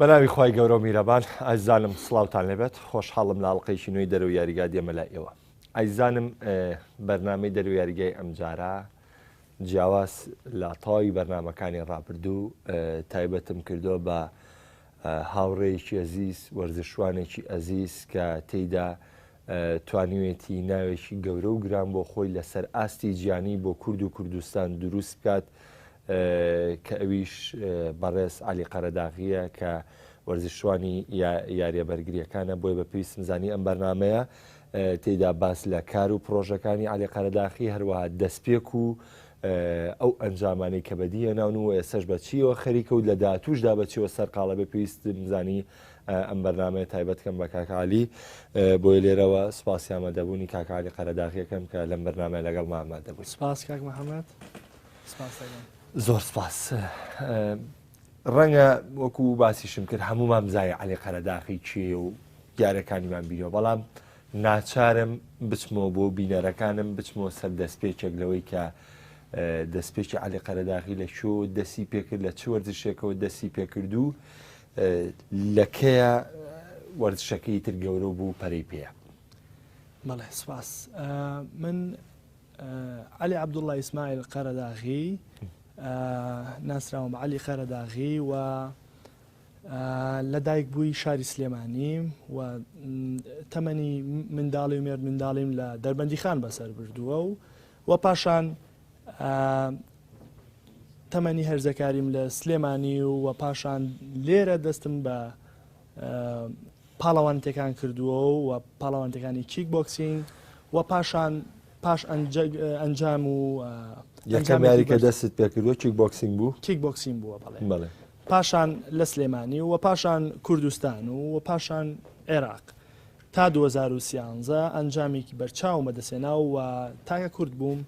بەناوی خی گەورە و میرەبان ئازانم سڵاوتان لێبێت خۆشحاڵم لە ئەڵلقەیشی نوێی دەرەوە یاریگا دێمە لای ئێوە. ئایزانم بەرنامەی دەرەوە یاریگای ئەمجارە جیاواز لە تەواوی بەرنمەکانی ڕابردوو تایبەتم کردو بە هاوڕێیەکی ئەزیز وەرزشوانێکی ئەزیز کە تێیدا توانیوێتی ناوێکی گەورە و گران بۆ خۆی لەسەر ئاستی گیانی بۆ کورد و کوردستان دروست بکات کە ئەویش بەڕێز عەلی قەرەداغیە کە وەرزشوانی یاریە بەرگریەکانە بۆی بە پێویستم زانی ئەم بەرنامەیە تێیدا باس لە کار و پرۆژەکانی عەلی قەرەداغی هەروەها دەستپێک و ئەو ئەنجامانی کە بەدیهێناون و ئێسش بەچیەوە خەریکە و لە داهاتووشدا بەچیەوە سەرقاڵە بێ پێویستم زانی ئەم بەرنامەیە تایبەتکەم بە کاکە عەلی بۆی لێرەوە سپاسی ئامادەبوونی کاکە عەلی قەرەداغیەکەم کە لەم بەرنامەیە لەگەڵمان ئامادەبوویت. سپاس کاک محەممەد. زۆر سپاس. ڕەنگە وەکو باسیشم کرد هەمومان بزایە عەلی قەرەداغی چیە و دیارەکانیمان بینەوە، بەڵام ناچارم بچمەوە بۆ بینەرەکانم بچمەوە سەر دەستپێکێک لەوەی کە دەستپێکی عەلی قەرەداغی لە شۆ دەستی پێکرد لە چ وەرزشێکەوە دەستی پێکردو لەکەیە وەرزشەکەی تر گەورە بوو پەرەی پێە. بەڵێ سپاس. من عەلی عەبدوڵڵا ئیسماعیل قەرەداغی ناسراوم عەلی قەرەداغی و لەدایک بووی شاری سلێمانی و تەمەنی منداڵی و مێرد منداڵیم لە دەربەندی خان بەسەر بردووە و پاشان تەمەنی هەرزەکاریم لە سلێمانی و پاشان لێرە دەستم بە پاڵەوانتەکان کردووە و پاڵەوانتەکانی کیک بۆکسینگ و پاشان پاش ئەنجام و یەکەمیاری کە دەست پێکردووە کیک بۆکسینگ بوو. کیک بۆکسینگ بووە بەڵێ. پاشان لە سلێمانی و پاشان کوردستان و پاشان عێراق تا 2013 ئەنجامێکی بەرچاوم بەدەستێنا و تاکە کورد بووم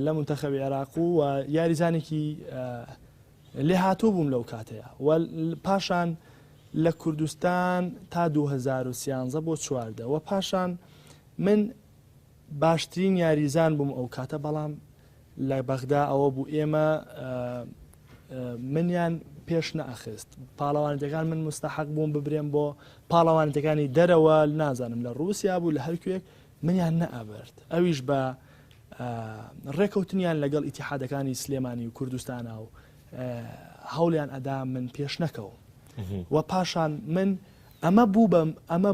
لە منتەخەبی عێراق و یاریزانێکی لێ هاتوو بووم لەو کاتەیە و پاشان لە کوردستان تا 2013 بۆ چواردە و پاشان من باشترین یاریزان بووم ئەو کاتە، بەڵام لە بەغدا ئەوە بوو ئێمە منیان پێش نەئەخست. پاڵەوانەتەکان من مستەحەق بووم ببرێم بۆ پاڵەوانەتەکانی دەرەوە نازانم لە ڕووسیا بوو لە هەرکوێک منیان نەئەبرد. ئەویش بە ڕێکەوتنیان لەگەڵ ئیتیحادەکانی سلێمانی و کوردستانە و هەوڵیان ئەدا من پێش نەکەوم و پاشان من ئەمە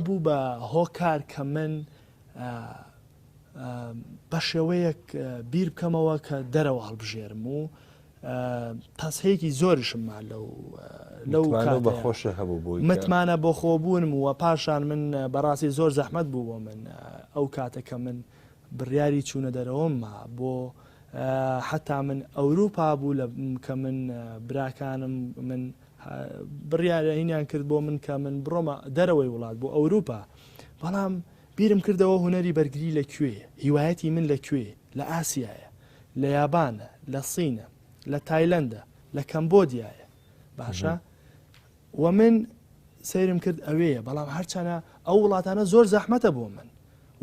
بوو بە هۆکار کە من بە شێوەیەک بیر بکەمەوە کە دەرەوە هەڵبژێرم و تاسهەیەکی زۆرشممان لەو بەخۆشە هەبوو بووی متمانە بۆ خۆبوونم و پاشان من بەڕاستی زۆر زەحمەت بوو بۆ من ئەو کاتەکە من بڕیاری چوونە دەرەوەمە بۆ حتا من ئەوروپا بوو کە من براکانم من بڕیارە هینیان کرد بۆ من کە من بڕۆمە دەرەوەی وڵات بۆ ئەوروپا، بەڵام بیرم کردەوە هونەری بەرگری لەکوێ، هیوایەتی من لەکوێ، لە ئاسیایە، لە یابانە، لە سینە، لە تایلەندە، لە کەمبۆدیایە باشە و من سەیرم کرد ئەوەیە، بەڵام هەرچەنە ئەو وڵاتانە زۆر زەحمەتە بۆ من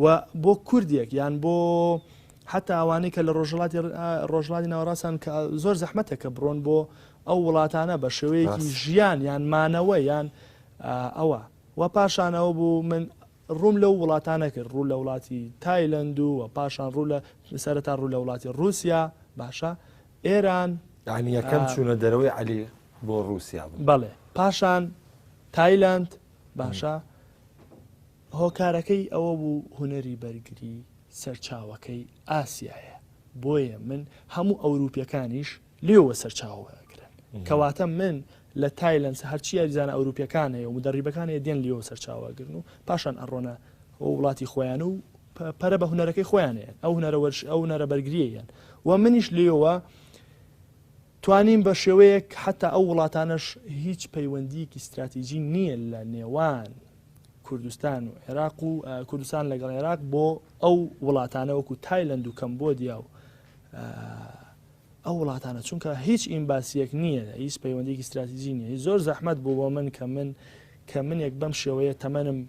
و بۆ کوردێک یان بۆ حتا ئەوانەی کە لە ڕۆژهڵاتی ناوەڕاستان کە زۆر زەحمەتە کە بڕۆن بۆ ئەو وڵاتانە بە شێوەیەکی ژیان یان مانەوە یان ئەوە و پاشانەوە بوو من ڕووم لەو وڵاتانە کرد، ڕوو لە وڵاتی تایلەند و پاشان ڕوو لە سەرەتا ڕوو لە وڵاتی رووسیا باشە ئێران ینی یەکەم چوونە دەرەوەی عەلی بۆ رووسیا بوو. بەڵێ پاشان تایلەند باشە هۆکارەکەی ئەوە بوو هونەری بەرگری سەرچاوەکەی ئاسیایە، بۆیە من هەموو ئەوروپیەکانیش لێوە سەرچاوەگرن کەواتە من لە تایلەند هەرچی یاریزانە ئەوروپیەکان هەیە و مدەریبەکان هەیە دێن لێوە سەرچاوەگرن و پاشان ئەڕۆنە وڵاتی خۆیان و پەرە بە هونەرەکەی خۆیانەیە ئەو هونەرە بەرگریەیەن و منیش لێوە توانیم بە شێوەیەک حتا ئەو وڵاتانش هیچ پەیوەندیەکی استراتیژی نییە لە نێوان کوردستان و عێراق و کوردستان لەگەڵ عێراق بۆ ئەو وڵاتانە وەکو تایلەند و کەمبۆدیا و ئەو وڵاتانە چونکە هیچ ئیمباسیەک نییە، هیچ پەیوەندیەکی استراتیژی نییە. زۆر زەحمەت بوو بۆ من کە من یەک بەم شێوەیە تەمەنم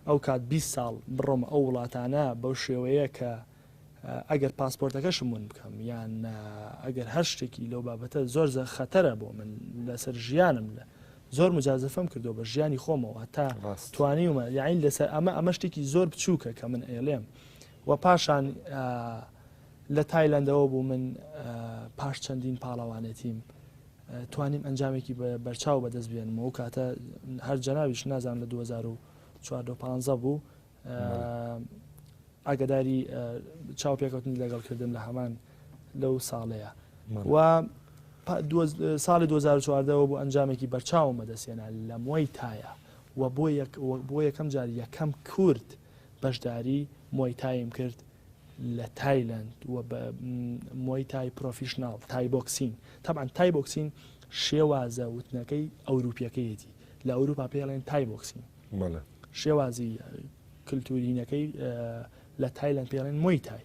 ئەو کات 20 ساڵ بڕۆم ئەو وڵاتانە بەو شێوەیە کە ئەگەر پاسپۆرتەکەشم ون بکەم یان ئەگەر هەر شتێکی لەو بابەتە زۆر خەتەرە بۆ من لەسەر ژیانم لە زۆر مجازفەم کردو بە ژیانی خۆمەوە تا توانیمە یاین لەسەر ئەمە شتێکی زۆر بچووکە کە من ئێڵێم و پاشان لە تایلندەوە بوو من پاش چەندین پاڵەوانێتیم توانیم ئەنجامێکی بەرچاو بەدەست بێنمەوە کاتە هەر جەناویش نازان لە 2014 بوو ئاگداری چاوپێکەوتنی لەگەڵکردن لە هەمان لەو ساڵەیە و ساڵی 2014 بۆ ئەنجامێکی بەرچاوم بەدەستێنا لە مۆی تایە و بۆ یەکەم جار یەکەم کورد بەشداری مۆی تایم کرد لە تایلند و بە مۆی تای پرۆفیشناڵ تای بۆکسین تاعاان تای بۆکسین شێوازە وتنەکەی ئەوروپیەکەیەتی لە ئەوروپا پێڵێن تای بۆکسین شێوازی کللتورینەکەی لە تایلند پێڵێن مۆی تای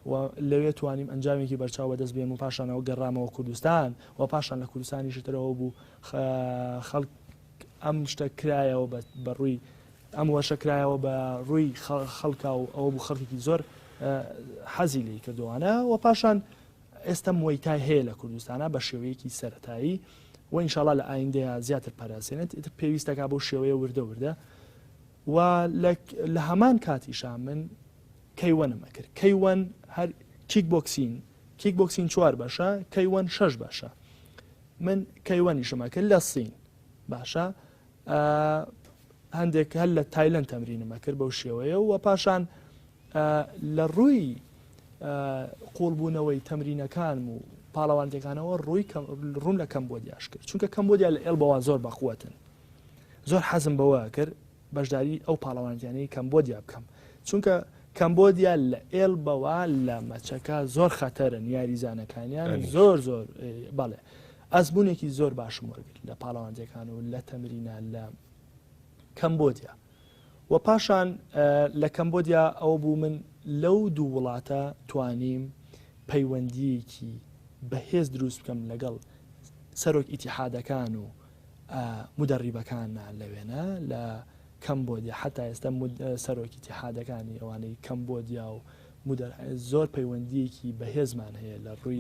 و لەوێ توانیم ئەنجامێکی بەرچاو بەدەست بێن و پاشانەوە گەڕامەوە کوردستان و پاشان لە کوردستانی شترەوە بوو خەڵک ئەم شتە کرایەوە بەڕووی ئەم وەشە کرایەوە بە ڕووی خەڵکا و ئەوە بوو خەڵکی زۆر حەزی لی کردوانە و پاشان ئێستا مۆی تای هەیە لە کوردستانە بە شێوەیەکی سەرەتایی و ئینشاڵا لە ئایندەیە زیاتر پاراسێنێت پێویستەکە بۆ شێوەیە وردە و لە هەمان کاتیشان من کەیوەنمە کرد کەیوەن هەر کیک بۆکسین 4 باشە کەیوەن 6 باشە من کەیوەنیشمە کرد لە سین باشە هەندێک هەر لە تایلند تەمرینمە کرد بەو شێوەیە و پاشان لە ڕووی قوڵبوونەوەی تەمرینەکانم و پاڵەوانتەکانەوە ڕوون لە کەمبۆدیاش کرد چونکە کەمبۆدیا لە ئێڵبەوە زۆر بەخوتن زۆر حەزم بەوە کرد بەشداری ئەو پاڵەوانیانەی کەمبۆدیا بکەم چونکە کەمبۆدیا لە ئێڵبەوە لە مەچەکە زۆر خەتەرن یاریزانەکانیان زۆر بەڵێ ئەزبوونێکی زۆر باشم وەرگرت لە پاڵەوانتەکان و لە تەمرینە لە کەمبۆدیا و پاشان لە کەمبۆدیا ئەو بوو من لەو دوو وڵاتە توانیم پەیوەندیەکی بەهێز دروست بکەم لەگەڵ سەرۆک ئیتیحادەکان و مدەڕیبەکانە لەوێنە لە کەمبۆدیا حتا ئێستا سەرۆکی ئیتیحادەکانی ئەوانەی کەمبۆدیا و زۆر پەیوەندیەکی بەهێزمان هەیە لە ڕووی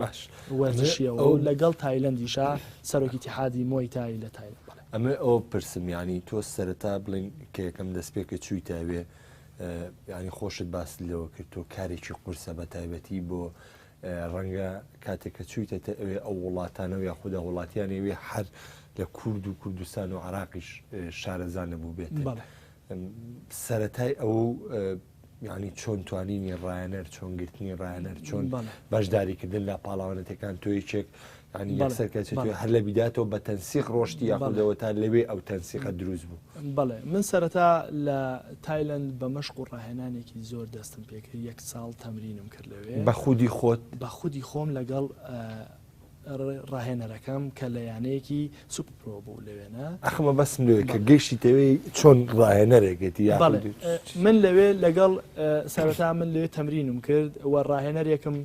وەرزشیەوە و لەگەڵ تایلندیشا سەرۆکی ئیتیحادی مۆی تای لە تایلند ئەمە ئەو پرسم ینی تۆ سەرەتا بڵین کە یەکەم دەستپێکە چوویتاوێ ینی خۆشت باس لەوە کرد تۆ کارێکی قورسە بە تایبەتی بۆ ڕەنگە کاتێککە چوویتە ئەوێ ئەو وڵاتانەوە یا خوددا وڵاتیانەوێ هەر لە کورد و کوردستان و عراقیش شارەزان نەبوو بێت سەرەتای ئەو ینی چۆن توانینی ڕایەنەر چۆن گرتنی ڕایەنەر چۆن بەشداریکردن لە پاڵاوانەتەکان تۆ یەکێک ینی یەکسەرکە هەر لە بیداتەوە بە تەنسیق ڕۆشتی یاخودەوە تا لەوێ ئەو تەنسیقە دروست بوو بەڵێ من سەرەتا لە تایلند بە مەشق و ڕاهێنانێکی زۆر دەستم پێکرد 1 ساڵ تەمرینم کرد لەوێ بە خودی خۆت بە خودی خۆم لەگەڵ ڕاهێنەرەکەم کە لە یانەیەکی سوپرۆ بوو لەوێنە ئەخمە بەسم لەوێ کە گەیشتی تەوەی چۆن ڕاهێنەرێکێتی من لەوێ لەگەڵ سەرەتا من لەوێ تەمرینم کرد و ڕاهێنەرێکم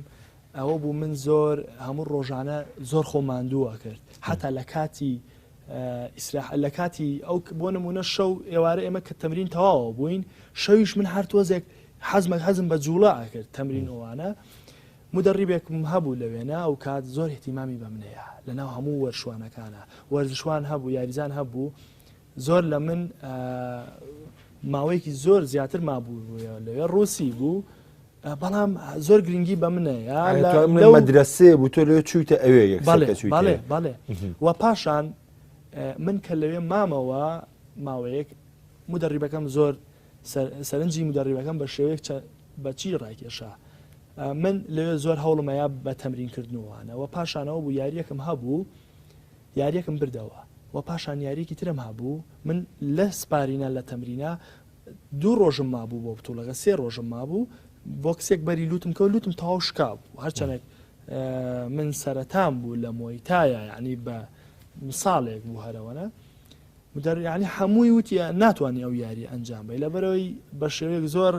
ئەوە بوو من زۆر هەموو ڕۆژانە زۆر خۆماندووە کرد حتا لە کاتی لە کاتی ئەو بۆ نمونە شەو ئێوارە ئێمە کە تەمرین تەواوە بووین شەویش من هەر تۆزێک حەزم بە جوڵا کرد تەمرین ئەوانە مدەڕیبێکم هەبوو لەوێنە ئەو کات زۆر احتیمامی بە منەیە لەناو هەموو وەرشوانەکانە وەرزشوان هەبوو یاریزان هەبوو زۆر لە من ماوەیەکی زۆر زیاتر مابوو لەوێ ڕووسی بوو بەڵام زۆر گرنگی بە منەیە مەدرسێ بوو تۆ لێ چوویتە ئەوێ بەڵێ و پاشان من کە لەوێ مامەوە ماوەیەک مدەڕیبەکەم زۆر سەرنجی مدەڕیبەکەم بە شێوەیەک بەچی ڕاکێشا من لەوێ زۆر هەوڵمەیە بە تەمرینکردنەوەوانە و پاشانەوە بوو یاریەکەم هەبوو یاریەکەم بردەوە و پاشان یاریەکی ترم هەبوو من لە سپارینە لە تەمرینە 2 ڕۆژم مابوو بۆ بتوڵەکە 3 ڕۆژم مابوو بۆکسێک بەری لوتم کە لوتم تەواو شکا بوو هەرچەندێک من سەرەتام بوو لە مۆیتایە یعنی بە مثالێک بوو هەرەوەنە ینی هەمووی وتیە ناتوانانی ئەو یاری ئەنجام بێ لەبەرەوەی بە شێوەیەک زۆر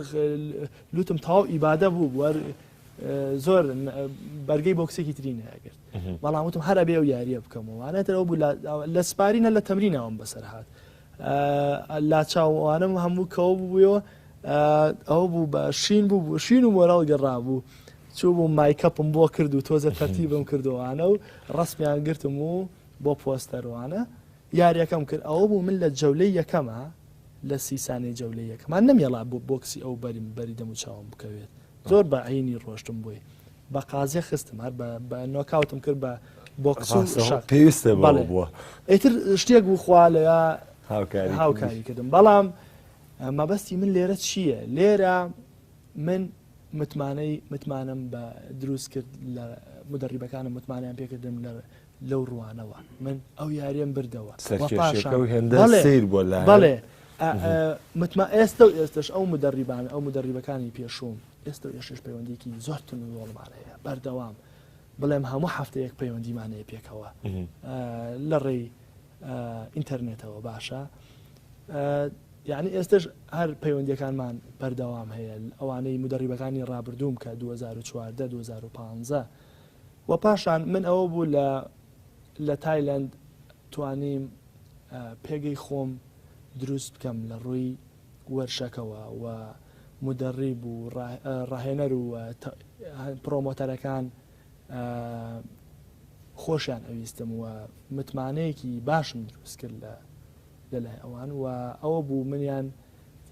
لوتم تەواو ئیبادە بوو زۆر بەرگەی بۆکسێکی تری نەگرت بەڵام وتم هەرە بێ و یاریە بکەمەوەوانێتەوە بوو لە سپارینە لە تەمرینەوەم بەسەر هات لا چاوانم هەموو کەوە بوویەوە ئەو بوو بە شین بوو شین و مۆرەڵ گەڕا بوو چوو بوو مایکەپم بۆ کرد و تۆزە تەرتیبم کردوانە و ڕسمیان گرتم و بۆ پۆستەروانە یاریەکەم کرد ئەوە بوو من لە جەولەی یەکەمە لە سیسانەی جەولەی یەکەمان نەمێڵا بۆ بۆکسی ئەو بەری دەم و چاوم بکەوێت زۆر بە عینی ڕۆشتم بۆی بە قازێ خستم هەر بە نۆکاوتم کرد بە بۆکس و شەق پێویستە بووە ئیتر شتێک بوو خوا لە هاوکاری کردم بەڵام مەبەستی من لێرە چییە لێرە من متمانم بە دروست کرد لە مدەریبەکانم متمانیان پێکردم لەو ڕوانەوە من ئەو یاریەم بردەوە بەڵێ ئێستا و ئێستش ئەو مدەریبان ئەو مدەریبەکانی پێشوم ئێستا و ئێشش پەیوەندێکی زۆر تون و وەڵمانەیە بەردەوام بڵێم هەموو هەفتەیەک پەیوەندیمانەیە پێکەوە لە ڕێی ئینتەرنێتەوە باشە یعنی ئێستش هەر پەیوەندیەکانمان بەردەوام هەیە ئەوانەی مدەریبەکانی ڕابردووم کە 2014 2015 و پاشان من ئەوە بوو لە تایلند توانیم پێگەی خۆم دروست بکەم لە ڕووی وەرشەکەوە و مدەریب و ڕاهێنەر و پرۆمۆتەرەکان خۆشیان ئەویستم و متمانەیەکی باشم دروست کرد لەلای ئەوان و ئەوە بوو منیان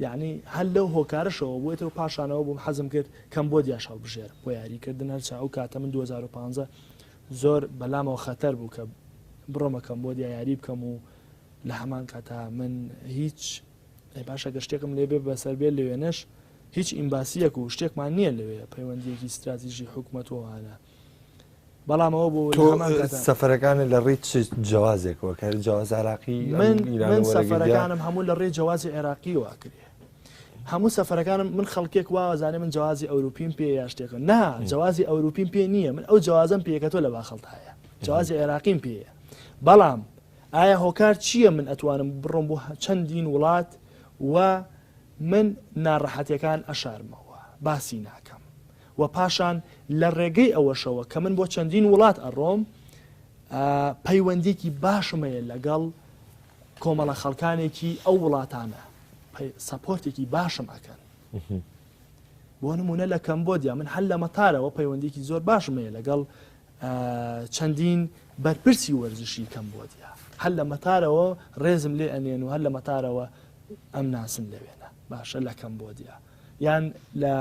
یعنی هەر لەو هۆکارشەوە بۆیتەوە پاشانەوە بووم حەزم کرد کەمبۆدیا شەڵ بژێر بۆ یاریکردن هەرچا ئەو کاتە من 2015 زۆر بەلامەوە خەتەر بوو کە بڕۆمە کەمبۆدیا یاری بکەم و لە هەمان کاتا من هیچ باشە گە شتێکم لێبێ بەسەر بێت لەوێنش هیچ ئیمباسیەک و شتێکمان نییە لەوێ پەیوەندیەکی استراتیژی حکوومەتەوەوانە بەڵام ئەوە بوو سەفەرەکانە لە ڕێی جوازێکەوە کار جواز عراقی من سەفەرەکانم هەموو لە ڕێ جوازی عێراقیەوە کرێ هەموو سەفەرەکانم من خەڵکێک وازانێ من جوازی ئەوروپیم پێ یا شتێکە نا جوازی ئەوروپیم پێ نییە من ئەو جوازم پێکە تۆ لە باخەڵت هەیە جوازی عێراقیم پێیە بەڵام ئایا هۆکار چییە من ئەتوانم بڕۆم بۆ چەندین وڵات و من ناڕەحەتیەکان ئەشارمەوە باسی ناکەم و پاشان لە ڕێگەی ئەوەشەوە کە من بۆ چەندین وڵات ئەڕۆم پەیوەندێکی باشمەیە لەگەڵ کۆمەڵە خەڵکانێکی ئەو وڵاتانە سەپۆرتێکی باشم ئەکەن بۆ نمونە لە کەمبۆدیا من هەر لە مەتارەوە پەیوەندێکی زۆر باشمەیە لەگەڵ چەندین بەرپرسی وەرزشی کەمبۆدیا هەر لە مەتارەوە ڕێزم لێ ئەنێن و هەر لە مەتارەوە ئەم ناسن لەوێنە باشە لە کەمبۆدیا یان لە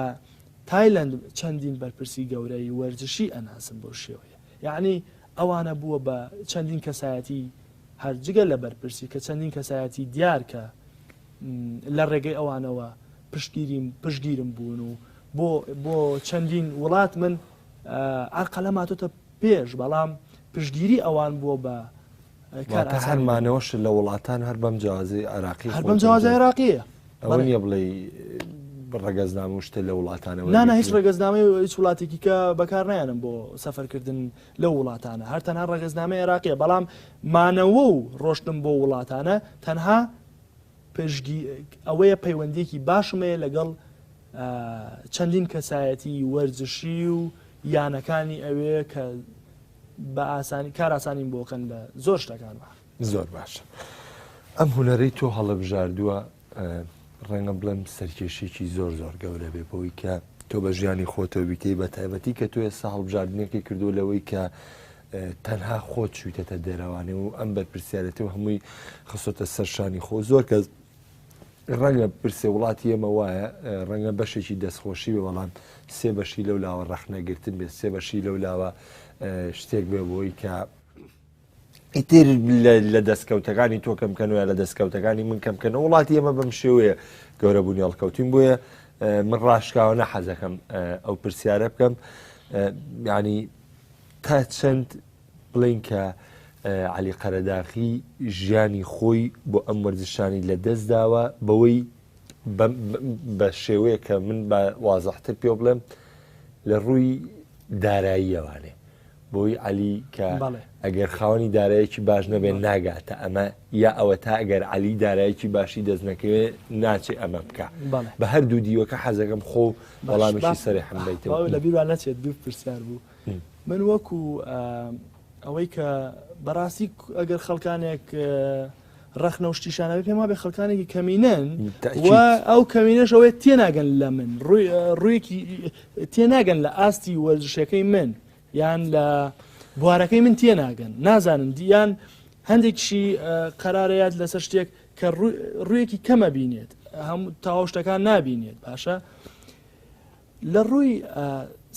تایلند چەندین بەرپرسی گەورەی وەرزشی ئەناسم بۆ شێوەیە یعنی ئەوانە بووە بە چەندین کەسایەتی هەرجگە لە بەرپرسی کە چەندین کەسایەتی دیار کە لە ڕێگەی ئەوانەوە پشتگیرم بوون و بۆ چەندین وڵات من ئەرقەلە ماتۆتە پێش بەڵام پشتگیری ئەوان بووە بە هەرمانەوەش لە وڵاتان هەر بەم جیازی عراقی هەر بەم جیازی عێراقیە ئەوە نییە بڵێ ڕێگەزنامە و شتە لە وڵاتانەوە نانە هیچ ڕێگەزنامەی هیچ وڵاتێکی کە بەکار نایانم بۆ سەفەرکردن لە وڵاتانە هەر تەنها ڕێگەزنامەی عێراقیە بەڵام مانەوە و ڕۆشتم بۆ وڵاتانە تەنها ئەوەیە پەیوەندێکی باشمەیە لەگەڵ چەندین کەسایەتی وەرزشی و یانەکانی ئەوەیە کە بە ئاسانی کار ئاسانیم بۆکەن لە زۆر شتەکانەوە زۆر باشە ئەم هونەرەی تۆ هەڵەبژاردووە ڕەنگە بڵێم سەرکێشێکی زۆر گەورە بێ بۆی کە تۆ بە ژیانی خۆتەوە بیتەی بە تایبەتی کە تۆ ئێستا هەڵبژاردنێکی کردو لەوەی کە تەنها خۆت چویتەتە دێراوانێ و ئەم بەرپرسیارەتی و هەمووی خستۆتە سەرشانی خۆ زۆر کەس ڕەنگە پرسێ وڵاتی ئێمە وایە ڕەنگە بەشێکی دەستخۆشی بێ بەڵام سێ بەشی لەو لاوە ڕەخنەگرتن بێت سێ بەشی لەو لاوە شتێک بێ بۆی کە ئیتر لە دەستکەوتەکانی تۆ کەمکەنوە لە دەستکەوتەکانی من کەمکەنەوە وڵاتی ئێمە بەم شێوەیە گەورەبوونی هەڵکەوتین بۆیە من ڕاشکاوە نەحەزەکەم ئەو پرسیارە بکەم یعنی تا چەند بڵین کە عەلی قەرەداغی ژیانی خۆی بۆ ئەم وەرزشانی لە دەست داوە بەوەی بە شێوەیە کە من بە وازەحتر پێ بڵێم لە ڕووی داراییەوانێ بۆی عەلی کە ئەگەر خاوەنی دارایەکی باش نەبێت ناگاتە ئەمە یا ئەوە تا ئەگەر عەلی دارایەکی باشی دەست نەکەوێت ناچێ ئەمە بکە بە هەردوو دیوەکە حەزەکەم خۆ وەڵامێکی سەریحم بیتەوە لە بیران نەچێت دوو پرسیار بوو من وەکو ئەوەی کە بەڕاستی ئەگەر خەڵکانێک ڕەخنە و شتیشانەوە پێم وابێ خەڵکانێکی کەمینەن و ئەو کەمینەش ئەوەیە تێناگەن لە من ڕوویەکی تێناگەن لە ئاستی وەرزشەکەی من یان لە بوارەکەی من تێناگەن نازانن دییان هەندێکشی قەرارەیەت لەسەر شتێک کە ڕوویەکی کەمە بینێت هەموو تاوا شتەکان نابینێت باشە لە ڕووی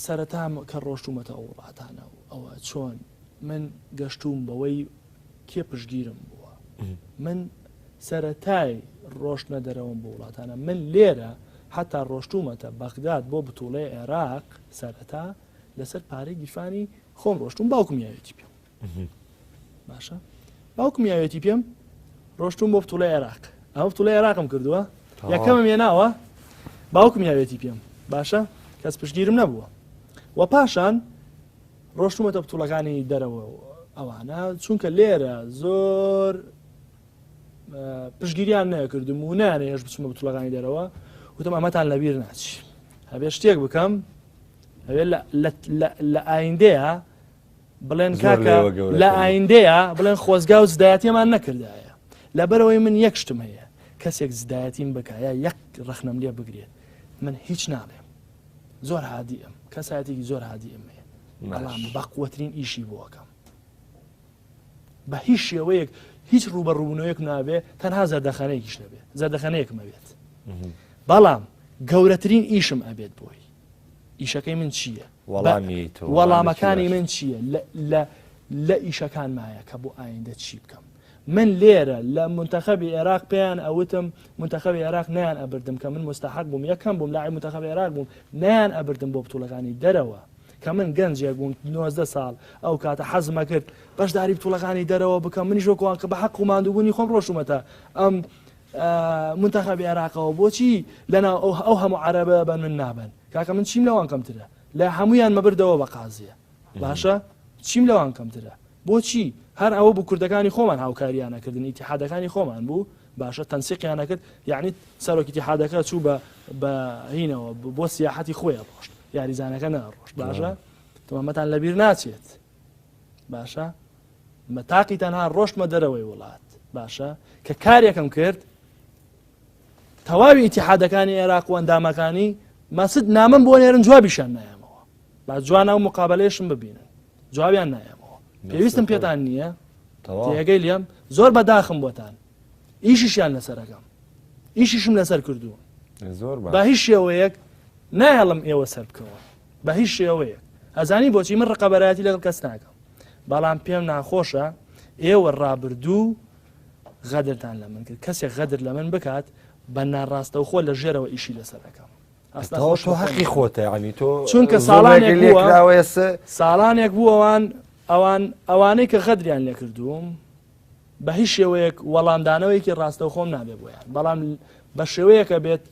سەرەتا کە ڕۆشتومەتە ئەو وڵاتانە ئەوە چۆن من گەشتوم بەوەی کێ پشگیرم بووە من سەرەتای ڕۆشتنە دەرەوەم بۆ وڵاتانە من لێرە حتا ڕۆشتومەتە بەغداد بۆ بتوڵەی عێراق سەرەتا لەسەر پارەی گیرفانی خۆم ڕۆشتوم باوکم یاوێتی پێم باشە باوکم یاوێتی پێم ڕۆشتوم بۆ بتوڵەی عێراق ئەو بتوڵەی عێراقم کردووە یەکەمم هێناوە باوکم یاوێتی پێم باشە کەس پشگیرم نەبووە و پاشان ڕۆشتومەتە بتوڵەکانی دەرەوە ئەوانە چونکە لێرە زۆر پشگیریان نەکردم و نانێش بچمە بتوڵەکانی دەرەوە وتم ئەمەتان لەبیر ناچی هەبێ شتێک بکەم هەبێ لە ئایندەیە بڵێن کاکە لە ئایندەیە بڵێن خۆزگا و زدایەتیمان نەکردایە لەبەرەوەی من یەک شتم هەیە کەسێک زدایەتیم بکایە یەک ڕەخنەم لێ بگرێت من هیچ ناڵێم زۆر هادیئم کەسایەتێکی زۆر هادیئم هەیە بەڵام بەقوەترین ئیشی بۆکەم بە هیچ شێوەیەک هیچ ڕوبەڕووبوونەوەیەک نابێ تەنها زەردەخانەیەکیش نەبێ زەردەخانەیەکم ئەبێت بەڵام گەورەترین ئیشم ئەبێت بۆی ئیشەکەی من چییە وەڵامەکانی من چییە لە ئیشەکان مایە کە بۆ ئایندە چی بکەم من لێرە لە منتەخەبی عێراق پێیان ئەوتم منتەخەبی عێراق نیان ئەبردم کە من مستحق بووم یەکەم بووم لاعب منتەخەبی عێراق بووم نیان ئەبردم بۆ بتوڵەکانی دەرەوە کە من گەنجێک بووم 19 ساڵ ئەو کاتە حەزمە کرد بەشداری بتوڵەکانی دەرەوە بکەم منیش وەکوان کە بە حەق و ماندووبوونی خۆم ڕۆشتومەتە ئەم منتەخەبی عێراقەوە بۆچی لەناو ئەو هەموو عەرەبە بن من نابن کاکە من چیم لەوان کەمترە لە هەمویان مەبردەوە بە قازیە باشە چیم لەوان کەمترە بۆچی هەر ئەوە بوو کوردەکانی خۆمان هاوکاریانەکردن ئیتیحادەکانی خۆمان بوو باشە تەنسیقیانە کرد یعنی سەرۆکی ئیتیحادەکە چوو بە هینەوە بۆ سیاحەتی خۆیە ڕۆشت یاریزانەکە نەڕۆشت باشە تۆمەتان لەبیر ناچێت باشە مەتاقی تەنها ڕۆشتمە دەرەوەی وڵات باشە کە کارێکم کرد تەواوی ئیتیحادەکانی عێراق و ئەندامەکانی مەسد نامم بۆ نێرن جوابیشان نایەمەوە با جوانە و مقابلەیەشم ببینن جوابیان نایەمەوە پێویستم پێتان نییە تێگەی لێم زۆر بەداخم بۆتان ئیشیشیان لەسەرەکەم ئیشیشم لەسەر کردووە بە هیچ شێوەیەک نایەڵم ئێوە سەر بکەوە بە هیچ شێوەیەک ئەزانی بۆچی من ڕقەبەرایەتی لەگەڵ کەس ناکەم بەڵام پێم ناخۆشە ئێوە ڕابردوو غەدرتان لە من کرد کەسێک غەدر لە من بکات بە ناڕاستەوخۆ لە ژێرەوە ئیشی لەسەرەکەم تۆ حەقی خۆتە ینی تۆ چونکە ساڵانێک بوو ئەوانەی کە غەدریان لێ کردووم بە هیچ شێوەیەک وەڵامدانەوەیکی ڕاستەوخۆم نابێ بۆیان بەڵام بە شێوەیەکە بێت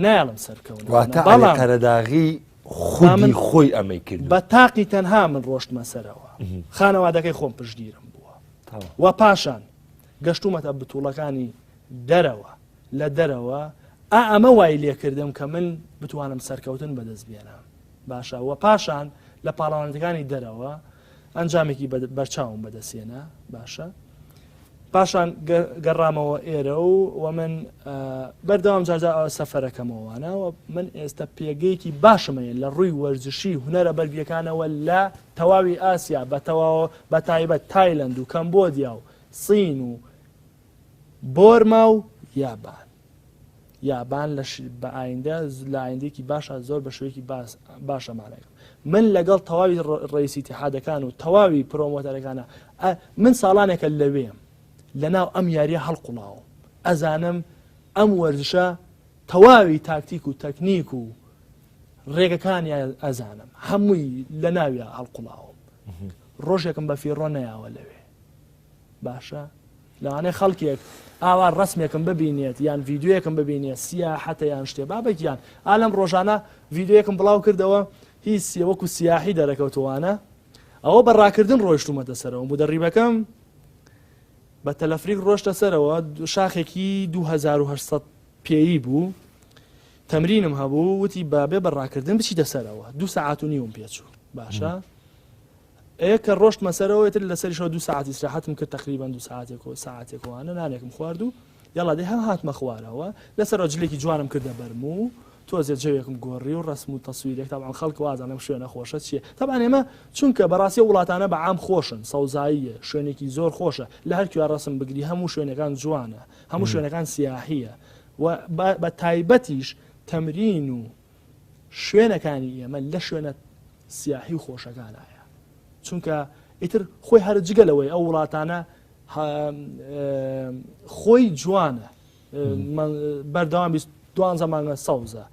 نایڵم سەرکەون بەڵام کەرەداغی خودی خۆی ئەمەی کرد بە تاقی تەنها من ڕۆشتمە سەرەوە خانەوادەکەی خۆم پشتگیرم بووە و پاشان گەشتومەتە بتوڵەکانی دەرەوە لە دەرەوە ئەمە وای لێکردم کە من بتوانم سەرکەوتن بەدەست بێنم باشە و پاشان لە پاڵەوانەتەکانی دەرەوە ئەنجامێکی بەرچاوم بەدەستێنە باشە پاشان گەڕامەوە ئێرە و من بەردەوام جارجار سەفەرەکەمەوەوانە و من ئێستا پێگەیەکی باشمەیە لە ڕووی وەرزشی هونەرە بەرگیەکانەوە لە تەواوی ئاسیا بە تایبەت تایلەند و کەمبۆدیا و سین و بۆرما و یابان بە ئایندە لە ئایندێکی باشە زۆر بە شوەیەکی باشەمانەکە من لەگەڵ تەواوی ڕئیسی ئیتیحادەکان و تەواوی پرۆمۆتەرەکانە من ساڵانێکە لەوێم لەناو ئەم یاریە هەڵقوڵاوم ئەزانم ئەم وەرزشە تەواوی تاکتیک و تەکنیک و ڕێگەکانی ئەزانم هەمووی لە ناویە هەڵقوڵاوم ڕۆژێکم بە فیڕۆ نەیاوە لەوێ باشە لەوانەیە خەڵکێک ئاوا ڕسمێکم ببینێت یان ڤیددیوەکەم ببینێت سیاحەتە یان شتێ بابێکیان ئالەم ڕۆژانە ڤیددیوەکەم بڵاو کردەوە هیچ سێوەکو سیاحی دەرەکەوتوانە ئەوە بەڕاکردن ڕۆیشتومەتە سەرەوە بوو دەڕیبەکەم بە تەلەفریک ڕۆشتە سەرەوە شاخێکی 2800 پێی بوو تەمرینم هەبوو وتی بابێ بەڕاکردن بچی دەسەرەوە 2 ساعت و نیوم پێچوو باشە کە ڕۆشت مەسەرەوەتر لەسەریشەوە 2 ساعتی استراحەتم کرد تقریبا 2 ساعتێکوانە نانێکم خواردو یاڵا دەی هەم هاتمە خوارەوە لەسەر ڕۆژلێکی جوانم کردە بەرم و تۆزێت جەوێکم گۆڕی و ڕسم و تەسویرێک تاوان خەڵک وازانم شوێنە خۆشە چیە تاوان ئێمە چونکە بەڕاستی وڵاتانە بە عام خۆشن سەوزاییە شوێنێکی زۆر خۆشە لە هەر کوێ ڕسم بگری هەموو شوێنەکان جوانە هەموو شوێنەکان سیاحیە و بە تایبەتیش تەمرین و شوێنەکانی ئێمە لە شوێنە سیاحی و خۆشەکانایە چونکە ئیتر خۆی هەر جگەلەوەی ئەو وڵاتانە خۆی جوانە بەردەوام 12 مانگە سەوزە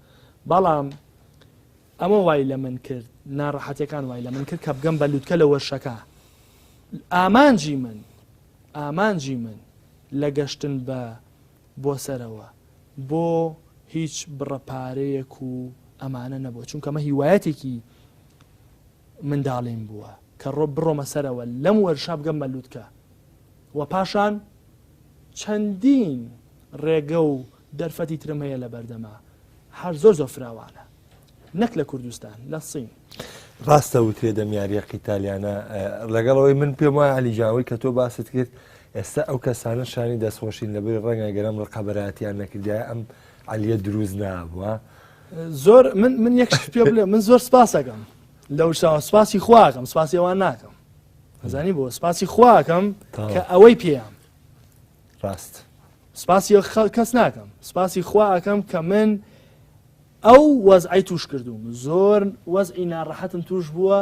بەڵام ئەمە وای لە من کرد ناڕەحەتیەکان وای لە من کرد کە بگەم بە لووتکە لە وەرشەکە ئامانجی من لە گەشتن بۆ سەرەوە بۆ هیچ بڕەپارەیەک و ئەمانە نەبووە چونکە ئەمە هیوایەتێکی منداڵیم بووە کە بڕۆمە سەرەوە لەم وەرشا بگەم بە لووتکە و پاشان چەندین ڕێگە و دەرفەتی ترم هەیە لە بەردەما هەر زۆر فراوانە نەک لە کوردستان لە سین ڕاستە وترێ دەمیاریە قیتالیانە لەگەڵەوەی من پێم وایە عەلیجاوی کە تۆ باست کرد ئێستا ئەو کەسانە شانی دەستخۆشین لەبەر ڕەنگە گەرم ڕقەبەراتیان نەکردایە ئەم عەلیە دروست نابووە زۆر من یەکش پێ بڵێ من زۆر سپاسەکەم لەو شاوە سپاسی خواکەم سپاسی ئەوان ناکەم ئەزانی بۆ سپاسی خواکەم کە ئەوەی پێیان ڕاست سپاسی کەس ناکەم سپاسی خواکەم کە من ئەو وەزعی توش کردوم زۆر وەزعی ناڕەحەتم توش بووە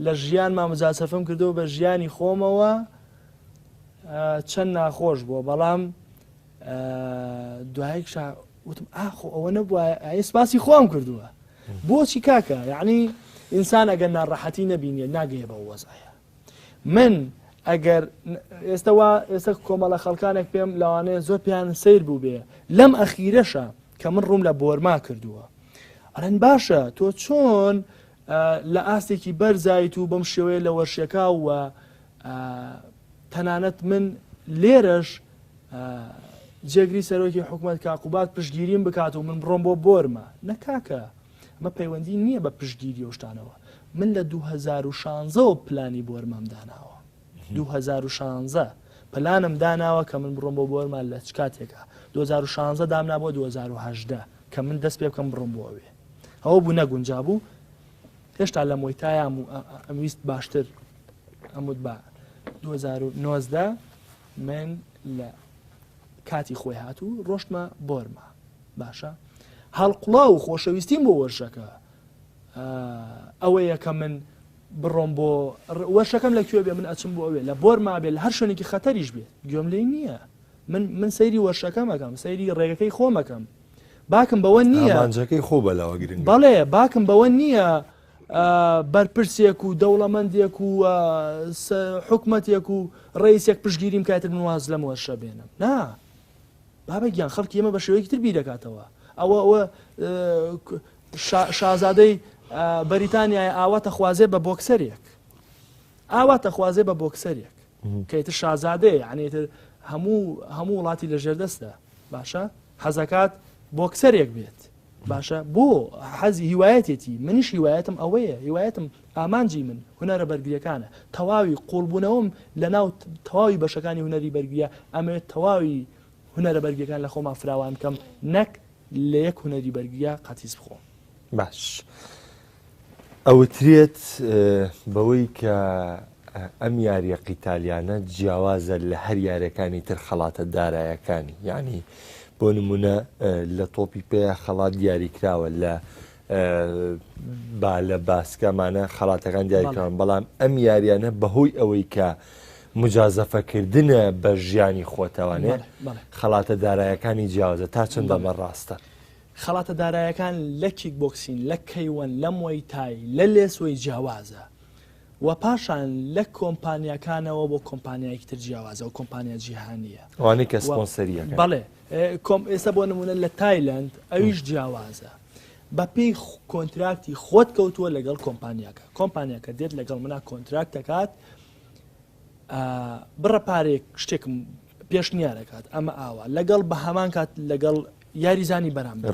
لە ژیان مامەجاسەفەم کردەوە بە ژیانی خۆمەوە چەند ناخۆش بووە بەڵام دوایەک وتم ئاخۆ ئەوە نەبووە سپاسی خۆم کردووە بۆچی کاکە یعنی ئینسان ئەگەر ناڕەحەتی نەبینێ ناگەیە بە وەزعەیە من ئەگەر ئێستا کۆمەڵە خەڵکانێک پێم لەوانەیە زۆر پیان سیر بوو بێ لەم ئەخیرەشە کە من ڕووم لە بۆرما کردووە ئەرەن باشە تۆ چۆن لە ئاستێکی بەرزایت و بەم شێوەیە لە وەرشەکە و تەنانەت من لێرەش جێگری سەرۆکی حکوومەت کاقوبات پشتگیریم بکات و من بڕۆم بۆ بۆرمە نەکاکە ئەمە پەیوەندی نییە بە پشتگیری و شتانەوە من لە 2016 پلانی بۆرمەم داناوە 2016 پلانم داناوە کە من بڕۆم بۆ بۆرمە لە چ کاتێکە 2016 دامنا بۆ 2018 کە من دەست پێ بکەم بڕۆم بۆ ئەوێ ئەوە بوو نەگونجا بوو هێشتا لە مۆیتایە ئەمویست باشتر ئەمود بە 2019 من لە کاتی خۆی هاتوو ڕۆشتمە بۆرمە باشە هەڵقوڵا و خۆشەویستیم بۆ وەرشەکە ئەوەیە کە من بڕۆم بۆ وەرشەکەم لەکوێ بێ من ئەچم بۆ ئەوێ لە بۆرما بێت لە هەر شوێنێکی خەتەریش بێت گوێم لێی نییە من سەیری وەرشەکەم ئەەکەم سەیری ڕێگەکەی خۆمەکەم باکم بەوە نییە ئەمانجەکەی خۆ بەلاوە گرنگ بەڵێ باکم بەوە نییە بەرپرسێک و دەوڵەمەندێک و حکومەتێک و ڕئیسێک پشتگیریم کاتر من واز لەم وەرشە بێنم نا بابەگیان خەڵکی ئێمە بە شێوەیەکی تر بیرەکاتەوە ئەوە شازادەی بەریتانیای ئاواتە خوازێ بە بۆکسەرێک ئاواتە خوازێ بە بۆکسەرێک کەیتر شازادەیە یعنیتر هەموو وڵاتی لە ژێردەستە باشە حەزەکات بۆکسەرێک بێت باشە بۆ حەزی هیوایەتێتی منیش هیوایەتم ئەوەیە هیوایەتم ئامانجی من هونەرە بەرگریەکانە تەواوی قوڵبوونەوەم لە ناو تەواوی بەشەکانی هونەری بەرگریە ئەمەوێت تەواوی هونەرە بەرگریەکان لە خۆمان فراوان بکەم نەک لە یەک هونەری بەرگریە قەتیس بخۆم باش ئەوترێت بەوەی کە ئەم یاریە قیتالیانە جیاوازە لە هەر یاریەکانی تر خەڵاتە دارایەکانی یعنی بۆ نمونە لە تۆپی پێ خەڵات دیاریکراوە لە باسکەمانە خەڵاتەکان دیاریکراون بەڵام ئەم یاریانە بەهۆی ئەوەی کە مجازەفەکردنە بە ژیانی خۆتەوانێت خەڵاتە دارایەکانی جیاوازە تا چەندە مە ڕاستە خەڵاتە دارایەکان لە کیک بۆکسین لە کەیوەن لە مۆی تای لە لێسوەی جیاوازە و پاشان لە کۆمپانیەکانەوە بۆ کۆمپانیایکی تر جیاوازە و کۆمپانیا جیهانیە وانەی کە سپۆنسەریەکە بەڵێ ئێستا بۆ نمونە لە تایلند ئەویش جیاوازە بە پێی کۆنتراکتی خۆت کەوتووە لەگەڵ کۆمپانیەکە دێت لەگەڵ منە کۆنتراکت دەکات بڕە پارێک شتێکم پێشنیارەکات ئەمە ئاوە لەگەڵ بە هەمان کات لەگەڵ یاریزانی بەرامبەر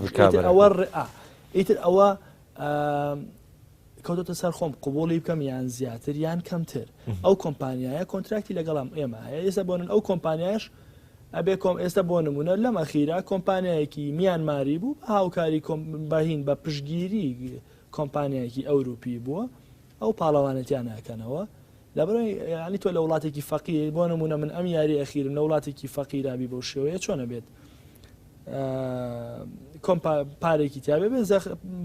ئیتر ئەوە کەوتۆتە سەر خۆم قوبوڵی بکەم یان زیاتر یان کەمتر ئەو کۆمپانیایە کۆنتراکتی لەگەڵام ئێمە هەیە ئێستا بۆن ئەو کۆمپانیاش ئەبێ ئێستا بۆ نمونە لەم ئەخیرا کۆمپانیایەکی میانماری بوو هاوکاری بەهین بە پشتگیری کۆمپانیایەکی ئەوروپی بووە ئەو پاڵەوانەتیان ناکەنەوە لەبەرەوەی ینی تۆ لە وڵاتێکی فەقیر بۆ نمونە من ئەم یاری ئەخیرم لە وڵاتێکی فەقیرابی بەو شێوەیە چۆنە بێت پارێکی تیاابێ بێت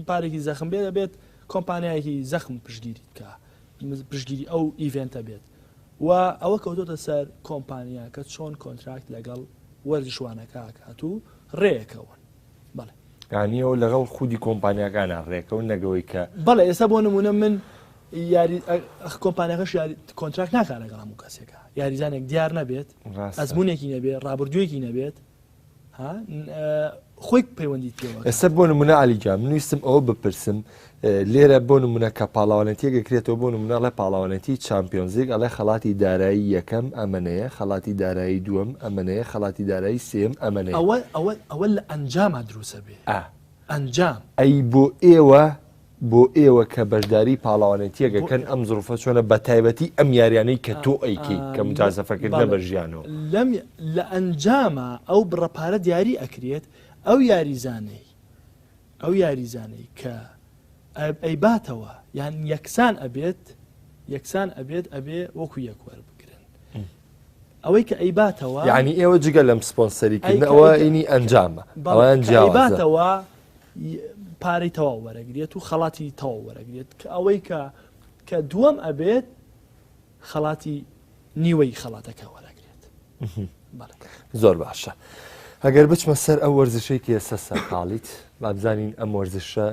پارێکی زەخم بێ دەبێت کۆمپانیایەکی زەخم پشتگیری بکە پشتگیری ئەو ئیڤێنتە بێت و ئەوە کەوتۆتە سەر کۆمپانیا کە چۆن کۆنتراکت لەگەڵ وەرزشوانەکە کات و ڕێەکەون بەڵێ یانیەوە لەگەڵ خودی کۆمپانیاکانە ڕێکەون نەگەوەی کە بەڵێ ئێستا بۆ نمونە من کۆمپانیاکەش کۆنتراکت ناکات لەگەڵ هەموو کەسێکە یاریزانێک دیار نەبێت ئەزمونێکی نەبێت ڕابردوویەکی نەبێت خۆی پەیوەندی پێوە ئێستا بۆ نمونە علیجا من ویستم ئەوە بپرسم لێرە بۆ نمونە کە پاڵاوانەتیەکە کرێتەوە بۆ نمونە لە پاڵاوانەتی چامپیۆنزیک ئەڵێ خەڵاتی دارایی یەکەم ئەمەنەیە خەڵاتی دارایی دووەم ئەمەنەیە خەڵاتی دارایی سێم ئەمەنەیە ئەوە لە ئەنجامە دروسە بێ ئەنجام ئەی بۆ ئێوە کە بەشداری پاڵاوانەتیەکەکەن ئەم زروفە چۆنە بە تایبەتی ئەم یاریانەی کە تۆ ئەیکی کە مجازەفەکردنە بەژیانەوە لە ئەنجامە ئەو بڕەپارە دیاری ئەکرێت ئەو یاریزانەی کە ئەیباتەوە یان یەکسان ئەبێت ئەبێ وەکو یەکوەر بگرن ئەوەی کە ئەیباتەوە یعنی ئێوە جگە لەم سپۆنسەریکردن ئەوە ئینی ئەنجامە ئەویان جیاباتەوە پارەی تەواو وەرەگرێت و خەڵاتی تەواو وەرەگرێت کە ئەوەی کە دووەم ئەبێت خەڵاتی نیوەی خەڵاتەکە وەرەگرێت زۆر باشە ئەگەر بچمە سەر ئەو وەرزشەیەکی ئێستا سەرقاڵیت با بزانین ئەم وەرزشە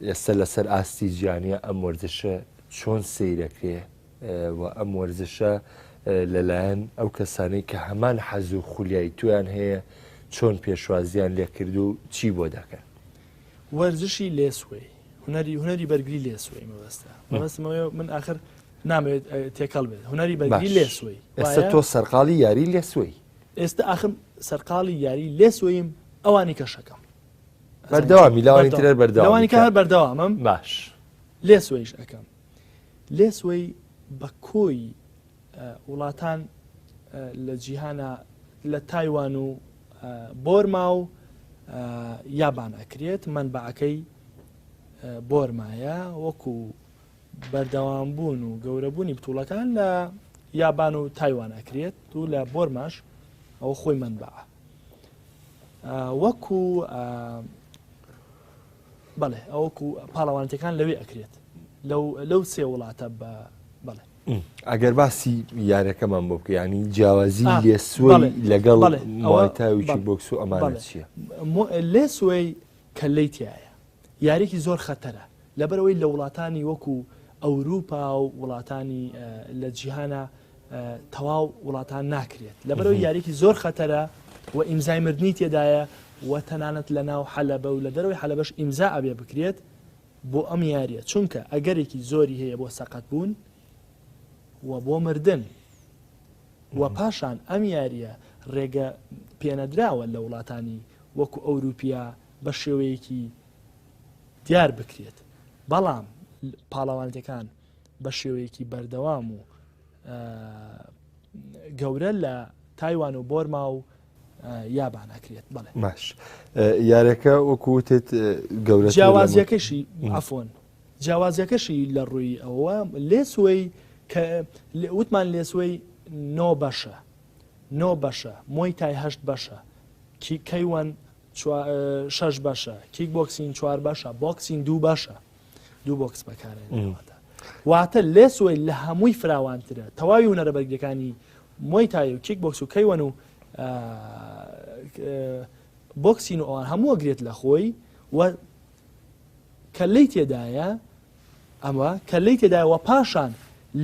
ئێستا لەسەر ئاستی گیانیە ئەم وەرزشە چۆن سەیرەکرێ و ئەم وەرزشە لەلایەن ئەو کەسانەی کە هەمان حەز و خولیایی تویان هەیە چۆن پێشوازیان لێکرد و چی بۆ دەکەن وەرزشی لێسوێی هوەری بەرگری لێسوێی مەبەستمەوە من آخر نامەوێت تێکەڵ بێت هوەری بەرگری لێسوێی ئێستا تۆ سەرقاڵی یاری لێسوێی ئێستا آخر سەرقاڵی یاری لێسوێیم ئەوانی کەشەکەم بەردەوامی لاوانی ترێر بەردەوانی کە هەر بەردەوامم باش لێسوێیش ئەەکەم لێسوێی بە کۆی وڵاتان لە جیهانە لە تایوان و بۆرما و یابان ئەکرێت منبعەکەی بۆرمایە وەکو بەردەوامبوون و گەورەبوونی بتوڵەکان لە یابان و تایوان ئەکرێت و لە بۆرماش ئەوە خۆی منبعە وەکو بەڵێ ئەوەکو پاڵەوانەتەکان لەوێ ئەکرێت لەو سێ وڵاتە بەڵێ ئەگەر باسی یاریەکەمان بۆ بکە ینی جیاوازی لێسوەی لەگەڵ مایتاویکی بۆکس و ئەمانە چییە لێسوەی کەلەی تایە یاریکی زۆر خەتەرە لەبەرەوەی لە وڵاتانی وەکو ئەوروپا و وڵاتانی لە جیهانە تەواو وڵاتان ناکرێت لەبەرەوەی یاریکی زۆر خەتەرە و ئیمزای مردنی تێدایە و تەنانەت لە ناو حەلەبە و لە دەرەوەی حەلەبەش ئیمزا ئەبێ بکرێت بۆ ئەم یاریە چونکە ئەگەرێکی زۆری هەیە بۆ سەقەت بوون و بۆ مردن و پاشان ئەم یاریە ڕێگە پێنەدراوە لە وڵاتانی وەکو ئەوروپیا بە شێوەیەکی دیار بکرێت بەڵام پاڵەوانەتەکان بە شێوەیەکی بەردەوام و گەورە لە تایوان و بۆرما و یابان ئەکرێت بەڵێ باش یارەکە وەکوتت گەورە جیاوازیەکەشی ئەفۆن جیاوازیەکەشی لە ڕووی ئەوە لێسوەی کە وتمان لێسوەی نۆ بەشە مۆی تای هەشت بەشە کەیوان 6 بەشە کیک بۆکسین 4 بەشە بۆکسین 2 بەشە 2 بۆکس بەکارێنەوەتە واتە لێسوەی لە هەمووی فراوانترە تەواوی هونەرە بەرگەکانی مۆی تای و کیک بۆکس و کەیوان و بۆکسین و ئەوان هەموو ئەگرێت لە خۆی و کەلەی تێدایە ئەمە کەلەی تێدایەوە پاشان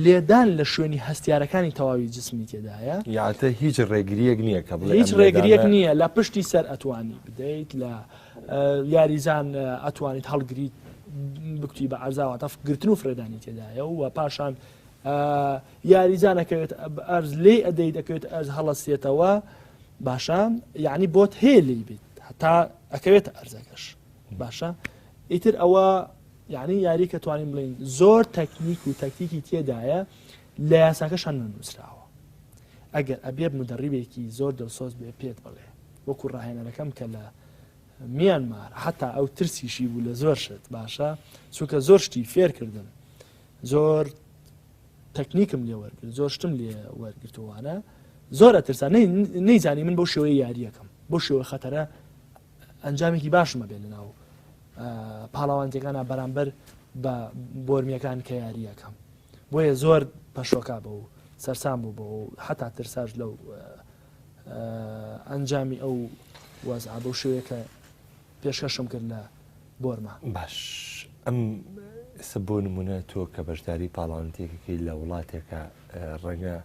لێدان لە شوێنی هەستیارەکانی تەواوی جسمی تێدایە یاتە هیچ ڕێگریەک نییە کە بڵێ هیچ ڕێگریەک نییە لە پشتی سەر ئەتوانی بدەیت لە یاریزان ئەتوانیت هەڵگریت بکتی بە ئازاواتە گرتن و فرێدانی تێدایە و پاشان یاریزانەکەوێت ئەرز لێ ئەدەیت دەکەوێت ئەرز هەڵەستێتەوە باشە یعنی بۆت هەیە لی بیت هەتا ئەکەوێت ئەرزەکەش باشە ئیتر ئەوە یعنی یاری کە توانین بڵین زۆر تەکنیک و تەکتیکی تێدایە لە یاساکەشان نووسراوە ئەگەر ئەبێ مدەڕیبێکی زۆر دڵسۆز بێ پێت بڵێ وەکو ڕاهێنەرەکەم کە لە میانمار حتا ئەو ترسیشی بوو لە زۆر شت باشە چونکە زۆر شتی فێرکردم زۆر تەکنیکم لێ وەرگرت زۆر شتم لێ وەرگرتوانە زۆر ئەترسا نەیزانی من بۆ شێوەیە یاریەکەم بۆ شێوە خەتەرە ئەنجامێکی باشمە بێ لەناو پاڵاوانتەکانە بەرامبەر بە بۆرمیەکان کە یاریەکەم بۆیە زۆر پەشۆکا بە و سەرسام بوو بۆ و حتا ترساش لەو ئەنجامی ئەو وەزع بۆ شوەیە کە پێشکەشم کرد لە بۆرما باش ئەم بۆ نمونە تۆ کە بەشداری پاڵاوانتێکەکەی لە وڵاتێکە ڕەنگە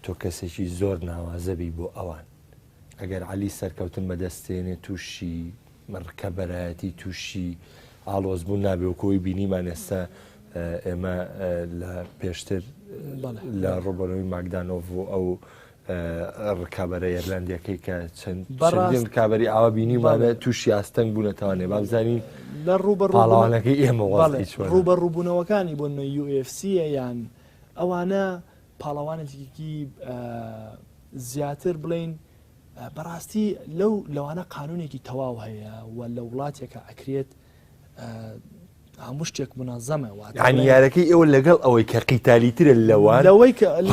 تۆ کەسێکی زۆر ناوازەبی بۆ ئەوان ئەگەر علی سەرکەوتن بەدەستێنێ تووشی ڕکەبەرایەتی تووشی ئاڵۆزبوون نابێ و کۆی بینیمان ئێستا ئێمە لە پێشتر لە ڕۆبەرەوەی ماکدانۆڤ و ئەو ڕکابەرە ئێرلندیەکەی کە چەندین ڕکابەری ئاوا بینیمانە تووشی ئاستەنگ بوونەتوانێ با بزانین لە پاڵاوانەکەی ئێمە ڕوبە ڕووبوونەوەکانی بۆ UFC یان ئەوانە پاڵاوانێکی زیاتر بڵین بەڕاستی لەوانە قانونێکی تەواو هەیە و لە وڵاتێکە ئەکرێت هەموو شتێک منەظەمە یارەکەی ئێوە لەگەڵ ئەوەی کە قیتالیترە لەوان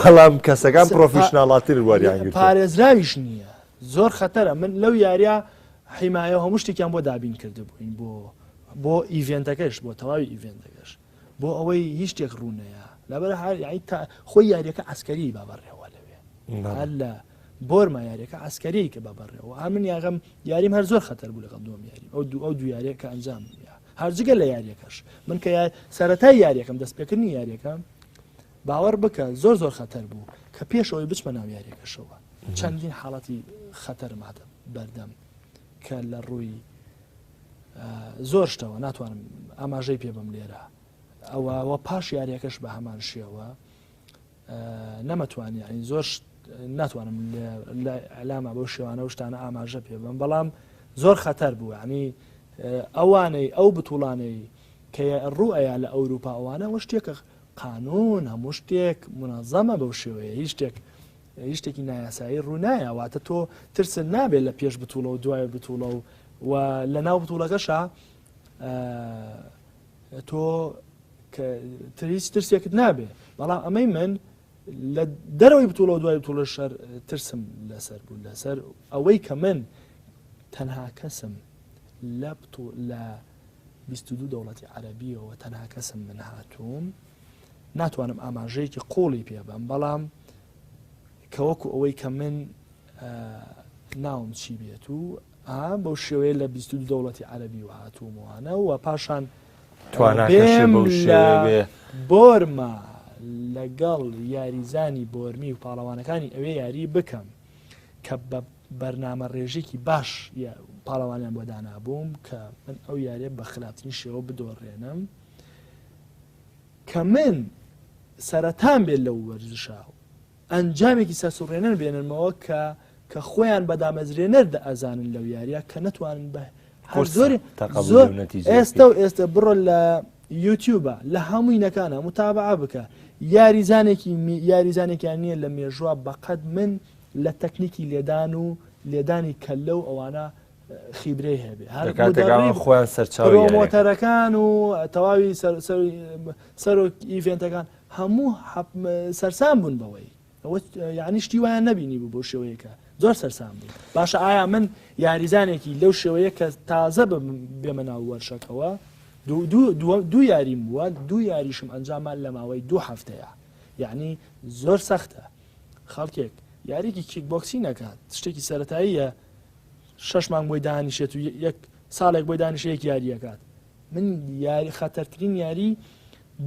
بەڵام کەسەکان پرۆفیشناڵاتر وەریانگرت پارێزراویش نییە زۆر خەتەرە من لەو یاریە حیمایە هەموو شتێکیان بۆ دابین کرده بووین بۆ ئیڤێنتەکەش بۆ تەواوی ئیڤێنتەکەش بۆ ئەوەی هیچ شتێک ڕوونەیە لەبەر خۆی یاریەکە ئەسکەری بابڕێەوە لەوێ هەر لە بۆرمە یاریەکە ئەسکەری کە بەبڕێەوە هەر من یاغم یاریم هەر زۆر خەتەر بوو لەگەڵ دووەم یاری ئەو دوو یاریەکە ئەنجام هەرجگە لە یاریەکەش من کە سەرەتای یاریەکەم دەستپێکردنی یاریەکەم باوەڕ بکە زۆر زۆر خەتەر بوو کە پێشەوەی بچمە ناو یاریەکەشەوە چەندین حاڵەتی خەتەر مادە بەردەم کە لە ڕووی زۆر شتەوە ناتوانم ئاماژەی پێ بم لێرە ئەوە پاش یاریەکەش بە هەمان شێوە نەمەتوانی ینی زۆر ناتوانم لە ئەلامە بەو شێوانە و شتانە ئاماژە پێ بم بەڵام زۆر خەتەر بوو ینی ئەوانەی ئەو بتوڵانەی کە ڕوئەیە لە ئەوروپا ئەوانە وە شتێکە قانون هەموو شتێک منەظەمە بەو شێوەیە هیچ شتێکی نایاسایی ڕوونایە واتە تۆ ترسن نابێت لە پێش بتوڵە و دوایە بتوڵە و لە ناو بتوڵەکەشە تۆ هیچ ترسێکت نابێ بەڵام ئەمەی من لە دەرەوەی بتوڵە و دوای بتوڵە شەر ترسم لەسەر بوو لەسەر ئەوەی کە من تەنها کەسم لە 22 دەوڵەتی عەرەبیەوە تەنها کەسم من هاتووم ناتوانم ئاماژەیەکی قۆڵی پێ بم بەڵام کە وەکو ئەوەی کە من ناوم چی بێت و بەو شێوەیە لە 22 دەوڵەتی عەرەبی و هاتوومەوانە و پاشان بۆرما لەگەڵ یاریزانی بۆرمی و پاڵەوانەکانی ئەوێ یاری بکەم کە بە بەرنامە ڕێژێکی باش پاڵەوانیان بۆ دانابووم کە من ئەو یاریە بە خراپترین شێوە بدۆڕێنم کە من سەرەتان بێت لەو وەرزشە ئەنجامێکی سەرسوڕێنەر بێننمەوە کە خۆیان بەدامەزرێنەر ئەزانن لەو یاریە کە نەتوانن بە زۆر ئێستا بڕۆ لە یوتیوبە لە هەمووی نەکانە متابعە بکە یاریزانێکیان نییە لە مێژووە بەقەد من لە تەکنیکی لێدان و لێدانی کەلە و ئەوانە خیبرەی هەبێ خۆیان سەرچاومۆتەرەکان و تەواوی سەر و ئیڤێنتەکان هەموو سەرسام بوون بەوەی یعنی شتی وایان نەبینی بوو بۆ شێوەیەکە زۆر سەرسام بوو باشە ئایا من یاریزانێکی لەو شێوەیە کە تازە بێمە ناو وەرشەکەوە دوو یاریم بووە دوو یاریشم ئەنجامان لە ماوەی 2 هەفتەیە یعنی زۆر سەختە خەڵکێک یاریکی کیک بۆکسی نەکات شتێکی سەرەتاییە 6 مانگ بۆی دانیشێت و 1 ساڵێک بۆی دانیشەیەک یاریەکات من یاری خەتەرترین یاری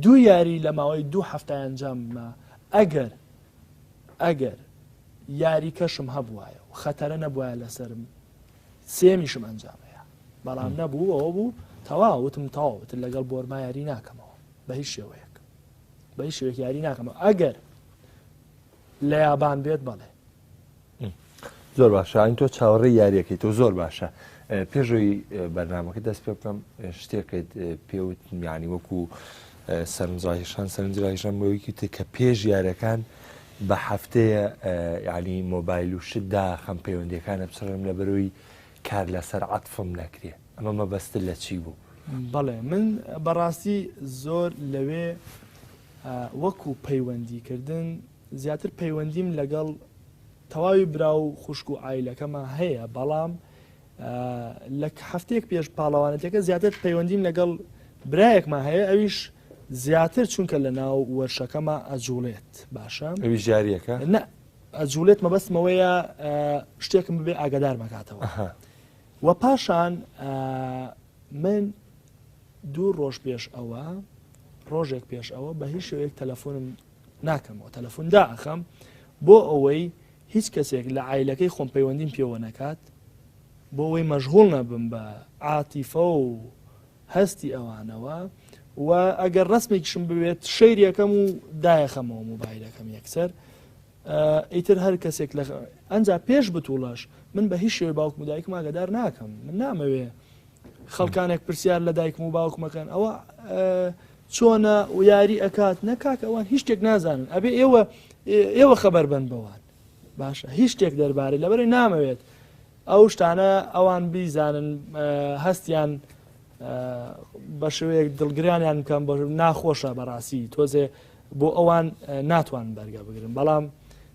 دوو یاری لە ماوەی 2 هەفتای ئەنجاممە ئەگەر یاری کەشم هەبوایە و خەتەرە نەبووایە لەسرم سێمیشم ئەنجامەیە بەڵام نەبوو ئەوە بوو تەواوتم تەواوتر لەگەڵ بۆرما یاری ناکەمەوە بە هیچ شێوەیەک بە هیچ شێوەیەک یاری ناکەمەوە ئەگەر لە یابان بێت بەڵێ زۆر باشە ئاین تۆ چاوەڕێی یاریەکەی تۆ زۆر باشە پێشەوەی بەرنامەکە دەست پێ بکەم شتێکت پێوت میانی وەکو سەرنجڕاکێشان بەوەیکی کە پێش یاریەکان بە هەفتەیە یعنی مۆبایل و شتدا خەم پەیوەندیەکانە بچڕم لە بەرەوەی کار لەسەر عەتفم نەکرێ ئەمە مەبەستت لە چی بوو؟ بەڵێ من بەڕاستی زۆر لەوێ وەکو پەیوەندیکردن زیاتر پەیوەندیم لەگەڵ تەواوی برا و خوشک و ئایلەکەمە هەیە بەڵام لە هەفتەیەک پێش پاڵەوانەتەکە زیاتر پەیوەندیم لەگەڵ برایەکمان هەیە ئەویش زیاتر چونکە لە ناو وەرشەکەمە ئەجوڵێت باشە ئەوی ژاریەکە نە ئەجوڵێت مەبەستمەوەیە شتێکم ببێ ئاگادار مەکاتەوە وە پاشان من دوو ڕۆژ پێش ئەوە ڕۆژێک پێش ئەوە بە هیچ شوەیەک تەلەفۆنم ناکەمەوە تەلەفۆن داخەم بۆ ئەوەی هیچ کەسێک لە عیلەکەی خۆم پەیوەندیم پێوە نەکات بۆ ئەوەی مەشغوڵ نەبم بە عاتیفە و هەستی ئەوانەوە و ئەگەر ڕسمێکیشم ببێت شەیرەکەم و دایەخەمەوە مۆبایلەکەم یەکسەر ئیتر هەر کەسێک لە ئەنجا پێش بتوڵەش من بە هیچ شێوەی باوکم و دایکم ئاگادار ناکەم من نامەوێ خەڵکانێک پرسیار لە دایکم و باوکمەکەن ئەوە چۆنە و یاری ئەکات نەکاک ئەوان هیچ شتێک نازانن ئەبێ ئێوە خەبەر بن بەوان باشە هیچ شتێک دەربارەی لەبەرەی نامەوێت ئەو شتانە ئەوان بیزانن هەستیان بە شوەیەک دڵگریانیان بکەم بە ناخۆشە بەڕاستی تۆزێ بۆ ئەوان ناتوان بەرگە بگرن بەڵام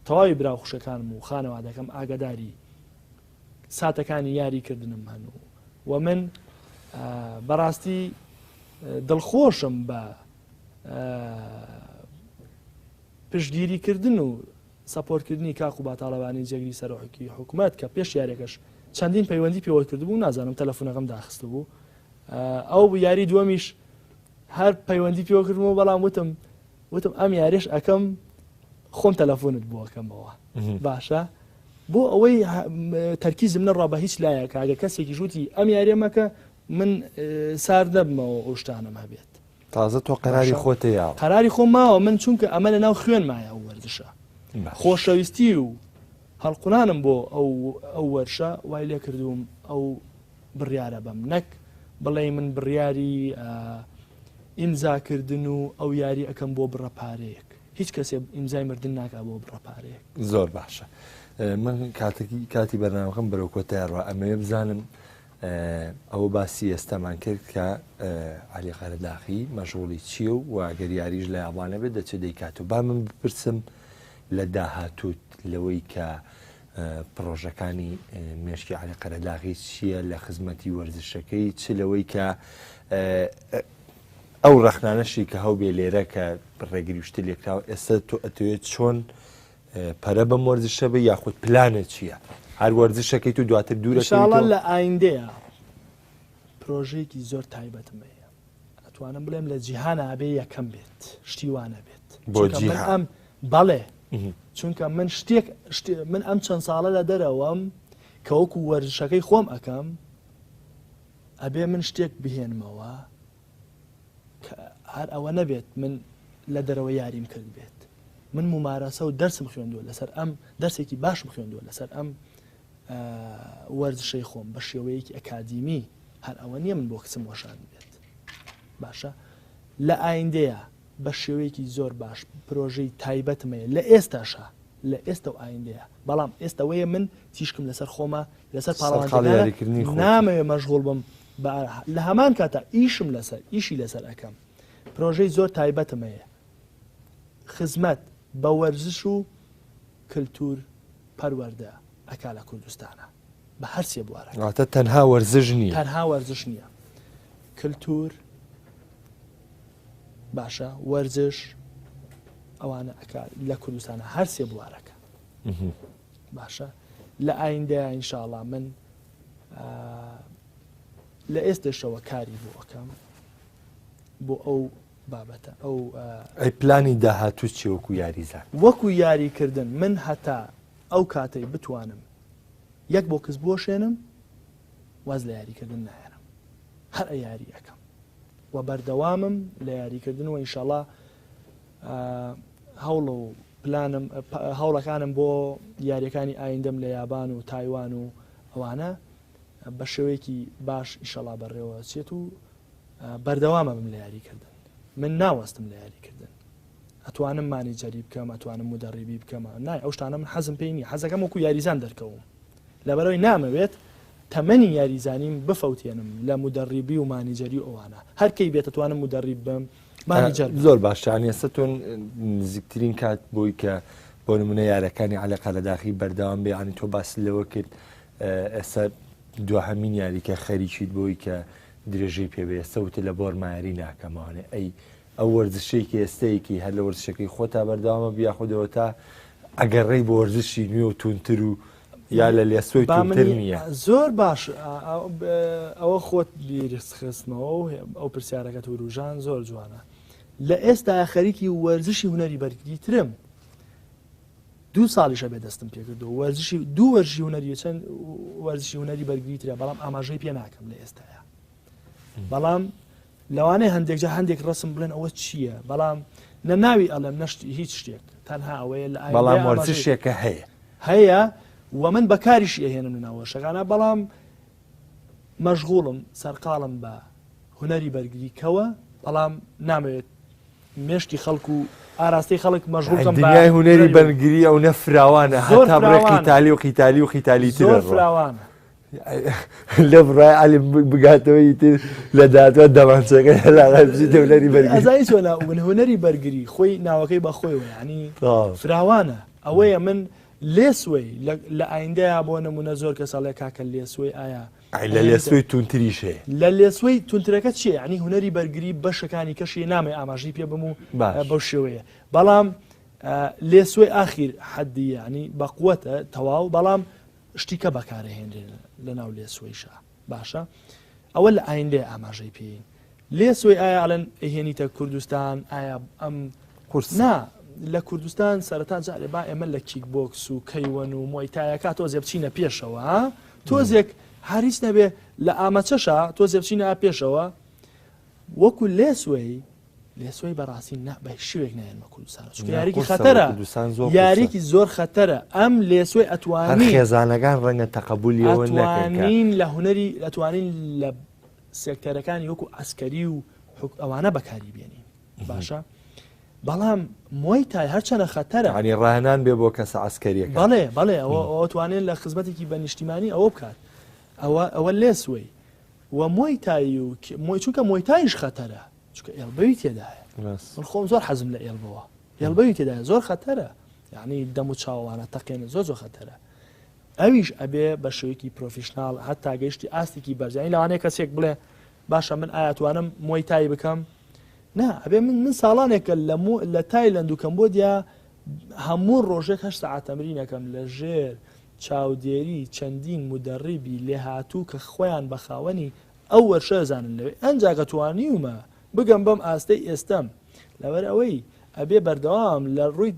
تەواوی برا خوشەکانم و خانەوادەکەم ئاگداری ساتەکانی یاریکردنم هەنوو و من بەڕاستی دڵخۆشم بە پشتگیریکردن و سەپۆرتکردنی کاک و باتاڵەوانی جێگری سەرۆکی حکوومەت کە پێش یاریەکەش چەندین پەیوەندی پێوە کرد بوو نازانم تەلەفۆنەکەم داخست بوو ئەو بوو یاری دووەمیش هەر پەیوەندی پێوە کردمەوە بەڵام وتم ئەم یاریش ئەەکەم خۆم تەلەفۆنت بووەکەمەوە باشە بۆ ئەوەی تەرکیزم نەڕوا بە هیچ لایەکە ئەگە کەسێکی ژووتی ئەم یاریەمەکە من سار دەبمەوە ئەو شتانم هەبێت تازە تۆ قەراری خۆتە یا قەراری خۆم ماوە من چونکە ئەمە لە ناو خوێن مایە ئەو وەرزشە خۆشەویستی و هەڵقونانم بۆ ئەو وەرشە وای لێ کردوم ئەو بڕیارە بەم نەک بڵێ من بڕیاری ئیمزاکردن و ئەو یاری ئەەکەم بۆ بڕەپارەیەک هیچ کەسێ ئیمزای مردن ناکا بۆ بڕەپارەیەک زۆر باشە من کاتی بەرنامەکەم بەرەو کۆتایڕوە ئەمەوێ بزانم ئەوە باسی ئێستامان کرد کە علی قەرەداخی مەشغوڵی چییە و واگەر یاریش لە یابانە بێت دەچێت دەیکات و با من بپرسم لە داهاتوت لەوەی کە پرۆژەکانی مێشکی علی قەرەداخی چییە لە خزمەتی وەرزشەکەی چ لەوەی کە ئەو ڕەخنانەشی کە هەوبێ لێرە کە ڕێگری شتی لێکراوە ئێستا تۆ ئەتەوێت چۆن پەرە بەم وەرزشە بە یاخود پلانە چییە؟ هەر وەرزشەکەی تو دواتر دوورەشاڵان لە ئایندەیە پرۆژەیەکی زۆر تایبەتمەیە ئەتوانم بڵێم لە جیهانە ئابێ یەکەم بێت شتیوانە بێت بۆ جیهان بەڵێ چونکە من من ئەم چەند ساڵە لە دەرەوەم کە وەکو وەرزشەکەی خۆم ئەەکەم ئەبێ من شتێک بهێنمەوە هەر ئەوە نەبێت من لە دەرەوە یاریم کرد بێت من ممارەسە و دەرسم خوێندووە لەسەر ئەم دەرسێکی باشم خوێندووە لەسەر ئەم وەرزشەی خۆم بە شێوەیەکی ئەکادیمی هەر ئەوە نییە من بۆ کچم وەشان بێت باشە لە ئایندەیە بە شێوەیەکی زۆر باش پرۆژەی تایبەتمەیە لە ئێستاشە لە ئێستا و ئایندەیە بەڵام ئێستاوەیە من تیشکم لەسەر خۆمە لەسەر پاڵاوانەکردنی نامەوێ مەشغوڵ بم لە هەمان کاتە ئیشی لەسەر ئەەکەم پرۆژەی زۆر تایبەتمەیە خزمەت بە وەرزش و کللتور پەروەردە ئەکا لە کوردستانە بە هەرسێ بوارە تەنها وەرزش نییە تەنها وەرزش نییە کللتور باشە وەرزش ئەوانە لە کوردستانە هەرسێ بوارەکە باشە لە ئایندەیە ئینشاءڵڵا من لە ئێستاشەوە کاری بۆ ئەەکەم بۆ ئەو بابەتە ئەو ئەی پلانی داهاتوو چی وەکو یاریزان وەکو یاریکردن من هەتا ئەو کاتەی بتوانم یەک بۆ کەس بۆشێنم واز لە یاریکردن نایەنم هەر یاری ئەەکەم و بەردەوامم لە یاریکردن و ئینشاءڵڵا هەوڵ و پلانم هەوڵەکانم بۆ یاریەکانی ئایندەم لە یابان و تایوان و ئەوانە بە شێوەیەکی باش ئینشاءڵڵا بەڕێوە چێت و بەردەوامە بم لە یاریکردن من ناوەستم لە یاریکردن ئەتوانم مانیجەری بکەم ئەتوانم مدەڕیبی بکەمە نای ئەو شتانە من حەزم پێی نییە حەزەکەم وەکو یاریزان دەرکەوم لەبەرەوەی نامەوێت تەمەنی یاریزانیم بفەوتێنم لە مدەڕیبی و مانیجەری ئەوانە هەرکەی بێت ئەتوانم مدەڕیب بم مانیجەر زۆر باشان ئێستاتون نزیکترین کات بۆی کە بۆ نمونە یارەکانی عەلەقە لە داخی بەردەوام بێ عنی تۆ باس لەوە کرد ئێستا دوهەمین یاریکە خەریکیت بۆی کە درێژەی پێبێ سەوتە لە بۆر مایاری ناکەمانێ ئەی ئەو وەرزشەیەکی ئێستەیەکی هەر لە وەرزشەکەی خۆتا بەردەوامە بیاخودەوە تا ئەگەڕێی بۆ وەرزشی نوێ و تونتر و یا لە لێسۆی تونتر نییە زۆر باش ئەوە خۆت بیرخستنەوە و ئەو پرسیارەکەت وروژان زۆر جوانە لە ئێستا خەریکی وەرزشی هونەری بەرگری ترم 2 ساڵیشە بێ دەستم پێکردو وەرزشی دوو وەرزشی هونەری چەند وەرزشی هونەری بەرگری ترە بەڵام ئاماژەی پێ ناکەم لە ئێستاە بەڵام لەوانەیە هەندێک جا هەندێک ڕسم بڵێن ئەوە چییە بەڵام نە ناوی ئەڵێم نەشتی هیچ شتێک تەنها ئەوەیە لە بەڵام وەرزشێکە هەیە و من بەکاریشی ئەهێنم لەناوە شەکانە بەڵام مەشغوڵم سەرقاڵم بە هونەری بەرگریکەوە بەڵام نامەوێت مێشتی خەڵکو و ئاراستەی خەڵک مەشغوڵم دنیای هونەری بەرگری ئەو نەفراوانە هەتا بڕێ قیتالی و قیتالی و قیتالی زۆر فراوانە لە بڕای علی بگاتەوەی تر لە دادوە دەمانچەکە لاغابزیتە هونەری بەرگری ئەزای چۆنا من هونەری بەرگری خۆی ناوەکەی بەخۆیەوە ینی فراوانە ئەوەیە من لێسوەی لە ئایندەیە بۆ نمونە زۆر کە ساڵێک کاکە لێسوەی ئایا لە لێسوەی تونتریشێ لە لێسوەی تونترەکە چیە ینی هونەری بەرگری بەشەکانی کەشی نامێ ئاماژی پێ بم و بەو شێوەیە بەڵام لێسوەی ئاخیر حەدی ینی بەقوەتە تەواو بەڵام شتیکە بەکارهێنرێن لە ناو لێسوەیشە باشە ئەوە لە ئایندێ ئاماژەی پێین لێسوەی ئایا ئەڵەن ئەهێنیتە کوردستان ئایا ئەم قورسنا لە کوردستان سەرەتا جارێ با ئێمە لە کیک بۆکس و کەیوەن و مۆیتایەکە تۆزێ بچینە پێشەوە تۆزێک هەریچ نەبێ لە ئامەچەشە تۆزێ بچینە پێشەوە وەکو لێسوەی بەڕاستی بە شوێک نایەنمە کوردستان یاریکی خەتەرە یاریکی زۆر خەتەرە ئەم لێسوەی ئەتوانین خێزانەکان ڕەنگە تەقەبولیەوە ئەتوانین لە هونەری ئەتوانین لە سێکتەرەکانی وەکو ئەسکەری و ئەوانە بەکاری بێنین باشە بەڵام مۆی تای هەرچەنە خەتەرە ینی ڕاهێنان بێ بۆ کەسە ئەسکەریەکە بەڵێ ئەوە توانێت لە خزمەتێکی بە نیشتیمانی ئەوە بکات ئەوە لێسوەی و مۆی تایی و چونکە مۆی تایش خەتەرە چونکە ئێڵبەوی تێدایە من خۆم زۆر حەزم لە ئێڵبەوە ئێڵبەوی تێدایە زۆر خەتەرە یعنی دەم و چاوانە تەقێنە زۆر خەتەرە ئەویش ئەبێ بە شێوەیەکی پرۆفیشناڵ هەتا گەیشتی ئاستێکی بەرزانی لەوانەیە کەسێک بڵێ باشە من ئاياتوانم مۆی تایی بکەم نا ئەبێ من ساڵانێکە لە تایلەند و کەمبۆدیا هەموو ڕۆژێک 8 ساعت تەمرینەکەم لە ژێر چاودێری چەندین مدەڕیبی لێهاتوو کە خۆیان بەخاوەنی ئەو وەرشەزانن لەوێ ئەنجاکە توانیومە بگەم بەم ئاستەی ئێستەم لەبەر ئەوەی ئەبێ بەردەوام لە ڕووی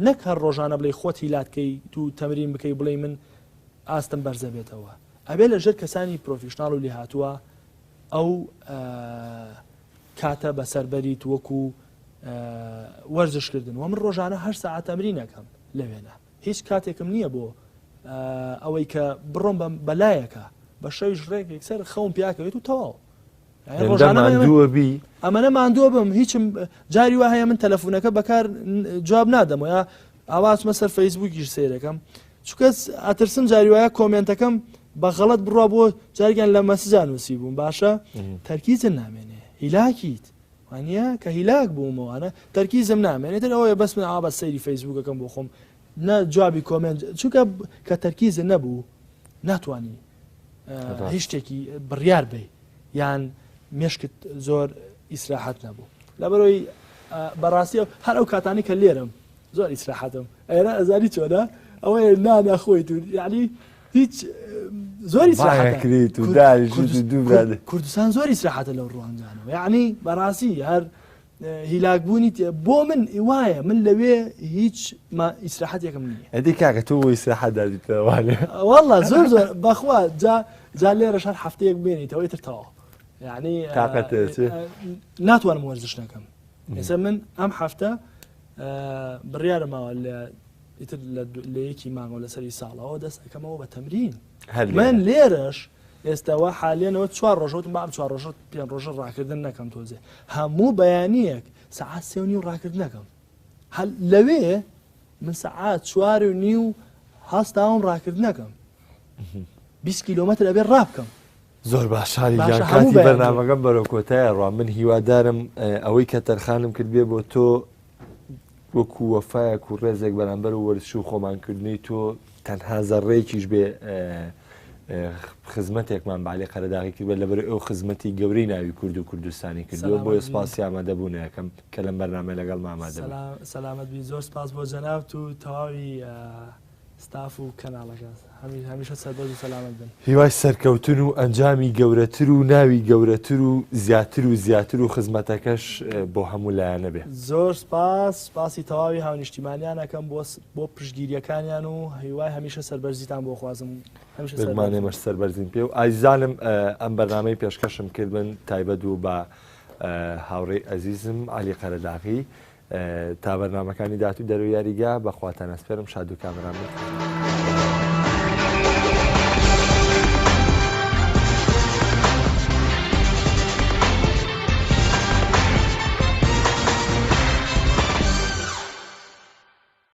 نەک هەر ڕۆژانە بڵێ خۆت هیلاتکەی تو تەمرین بکەی بڵێ من ئاستم بەرزە بێتەوە ئەبێ لەژێر کەسانی پرۆفیشناڵ و لێهاتووە ئەو کاتە بەسەربەریت وەکو وەرزشکردن و من ڕۆژانە 8 ساعت تەمرینەکەم لەوێنە هیچ کاتێکم نییە بۆ ئەوەی کە بڕۆم بەلایەکە بە شەویش ڕێک یەکسەر خەوم پیاکەوێت و تەواو ئەمەە ماندووە بم هیچم جاری وا هەیە من تەلەفۆنەکە بەکار جواب نادەم وە ئاواتمە سەر فەیسبووکیش سیرەکەم چکەس ئەترسم جاری وایە کۆمنتەکەم بە غەڵەت بڕوا بۆ جارگیان لە مەسجان وسی بووم باشە تەرکیزم نامێنێ هیلاکیت وانە کە هیلاک بوومەوانە تەرکیزم نامێنێت ئەوەیە بەس من ئا بە سەیری فەیسبووکەکەم بۆ خۆم نە جوابی کۆمنت چونکە کە تەرکیزە نەبوو ناتوانانی هیچ شتێکی بڕیار بێ یان مێشکت زۆر ئیسراحەت نەبوو لەبەرەوەی بەڕاستی هەر ئەو کاتانی کە لێرم زۆر ئیسراحەتم ئێرە ئەزاری چۆنە ئەوەیە نانەخۆیت و یعنی هیچ زۆری کوردستان زۆری ئیسراحەتە لەو ڕوانگانەوە یعنی بەڕاستی هەر هیلاکبوونی بۆ من وایە من لەوێ هیچ ئیسراحەتێکم نییە ئەدی کاکە تۆ ئیسراحەت دادیتەوەوانێ وەڵڵا زۆر بەخوا جا لێرە شەر هەفتەیەک بێنیتەوەی تر تەواو یعنی ناتوانم وەرزش نەکەم ئێستا من ئەم هەفتە بڕیارماوە لە یەکی مانگەوە لەسەری ساڵەوە دەست ئەەکەمەوە بە تەمرین من لێرەش ئێستاوە حالێنەوە 4 ڕۆژەوتم بام 4 ڕۆژ 5 ڕۆژە ڕاکردن نەکەم تۆزێ هەموو بەیانیەک سەعات 3:30 ڕاکرد نەکەم لەوێ من سەعات 4:30 هەستاوم ڕاکردنەکەم 20 کیلۆمەتر ئەبێ ڕابکەم. زۆر باشاری باشە، جان هەموو کاتی بەیان بەرنامەکەم بەرەو کۆتایە ڕوا من هیوادارم ئەوەی کە تەرخانم کرد بێ بۆ تۆ وەکو وەفایەک و ڕێزێک بەرامبەر و وەرزش و خۆمانکردنی تۆ تەنها زەڕێکیش بێ خزمەتێکمان باڵێ قەرەداغی کرد لەبەر ئەو خزمەتی گەورەی ناوی کورد و کوردستانی کردووە بۆ سپاسی ئامادەبوونەکەم کە لەم بەرنامە لەگەڵ مامادە سەلامەت بی. زۆر سپاس بۆ جەنابەت و تەواوی ستاف و کەناڵەکە هەمیشە سەربەز و سەلامەت بن. هیوای سەرکەوتن و ئەنجامی گەورەتر و ناوی گەورەتر و زیاتر و خزمەتەکەش بۆ هەموو لایەنە بێ. زۆر سپاسی تەواوی هاونیشتیمانیانەکەم بۆ پشتگیریەکانیان و هیوای هەمیشە سەربەرزیتان بۆ خوازم بگمانێمەش سەربەرزین پێ و ئایزانم ئەم بەرنامەی پێشکەشم کردبن تایبەت و بە هاوڕێی ئەزیزم عەلی قەرەداغی تا بەرنامەکانی داهاتوو دەرەوەی یاریگا بەخواتان ئەسپێرم شاد و کامەران بن.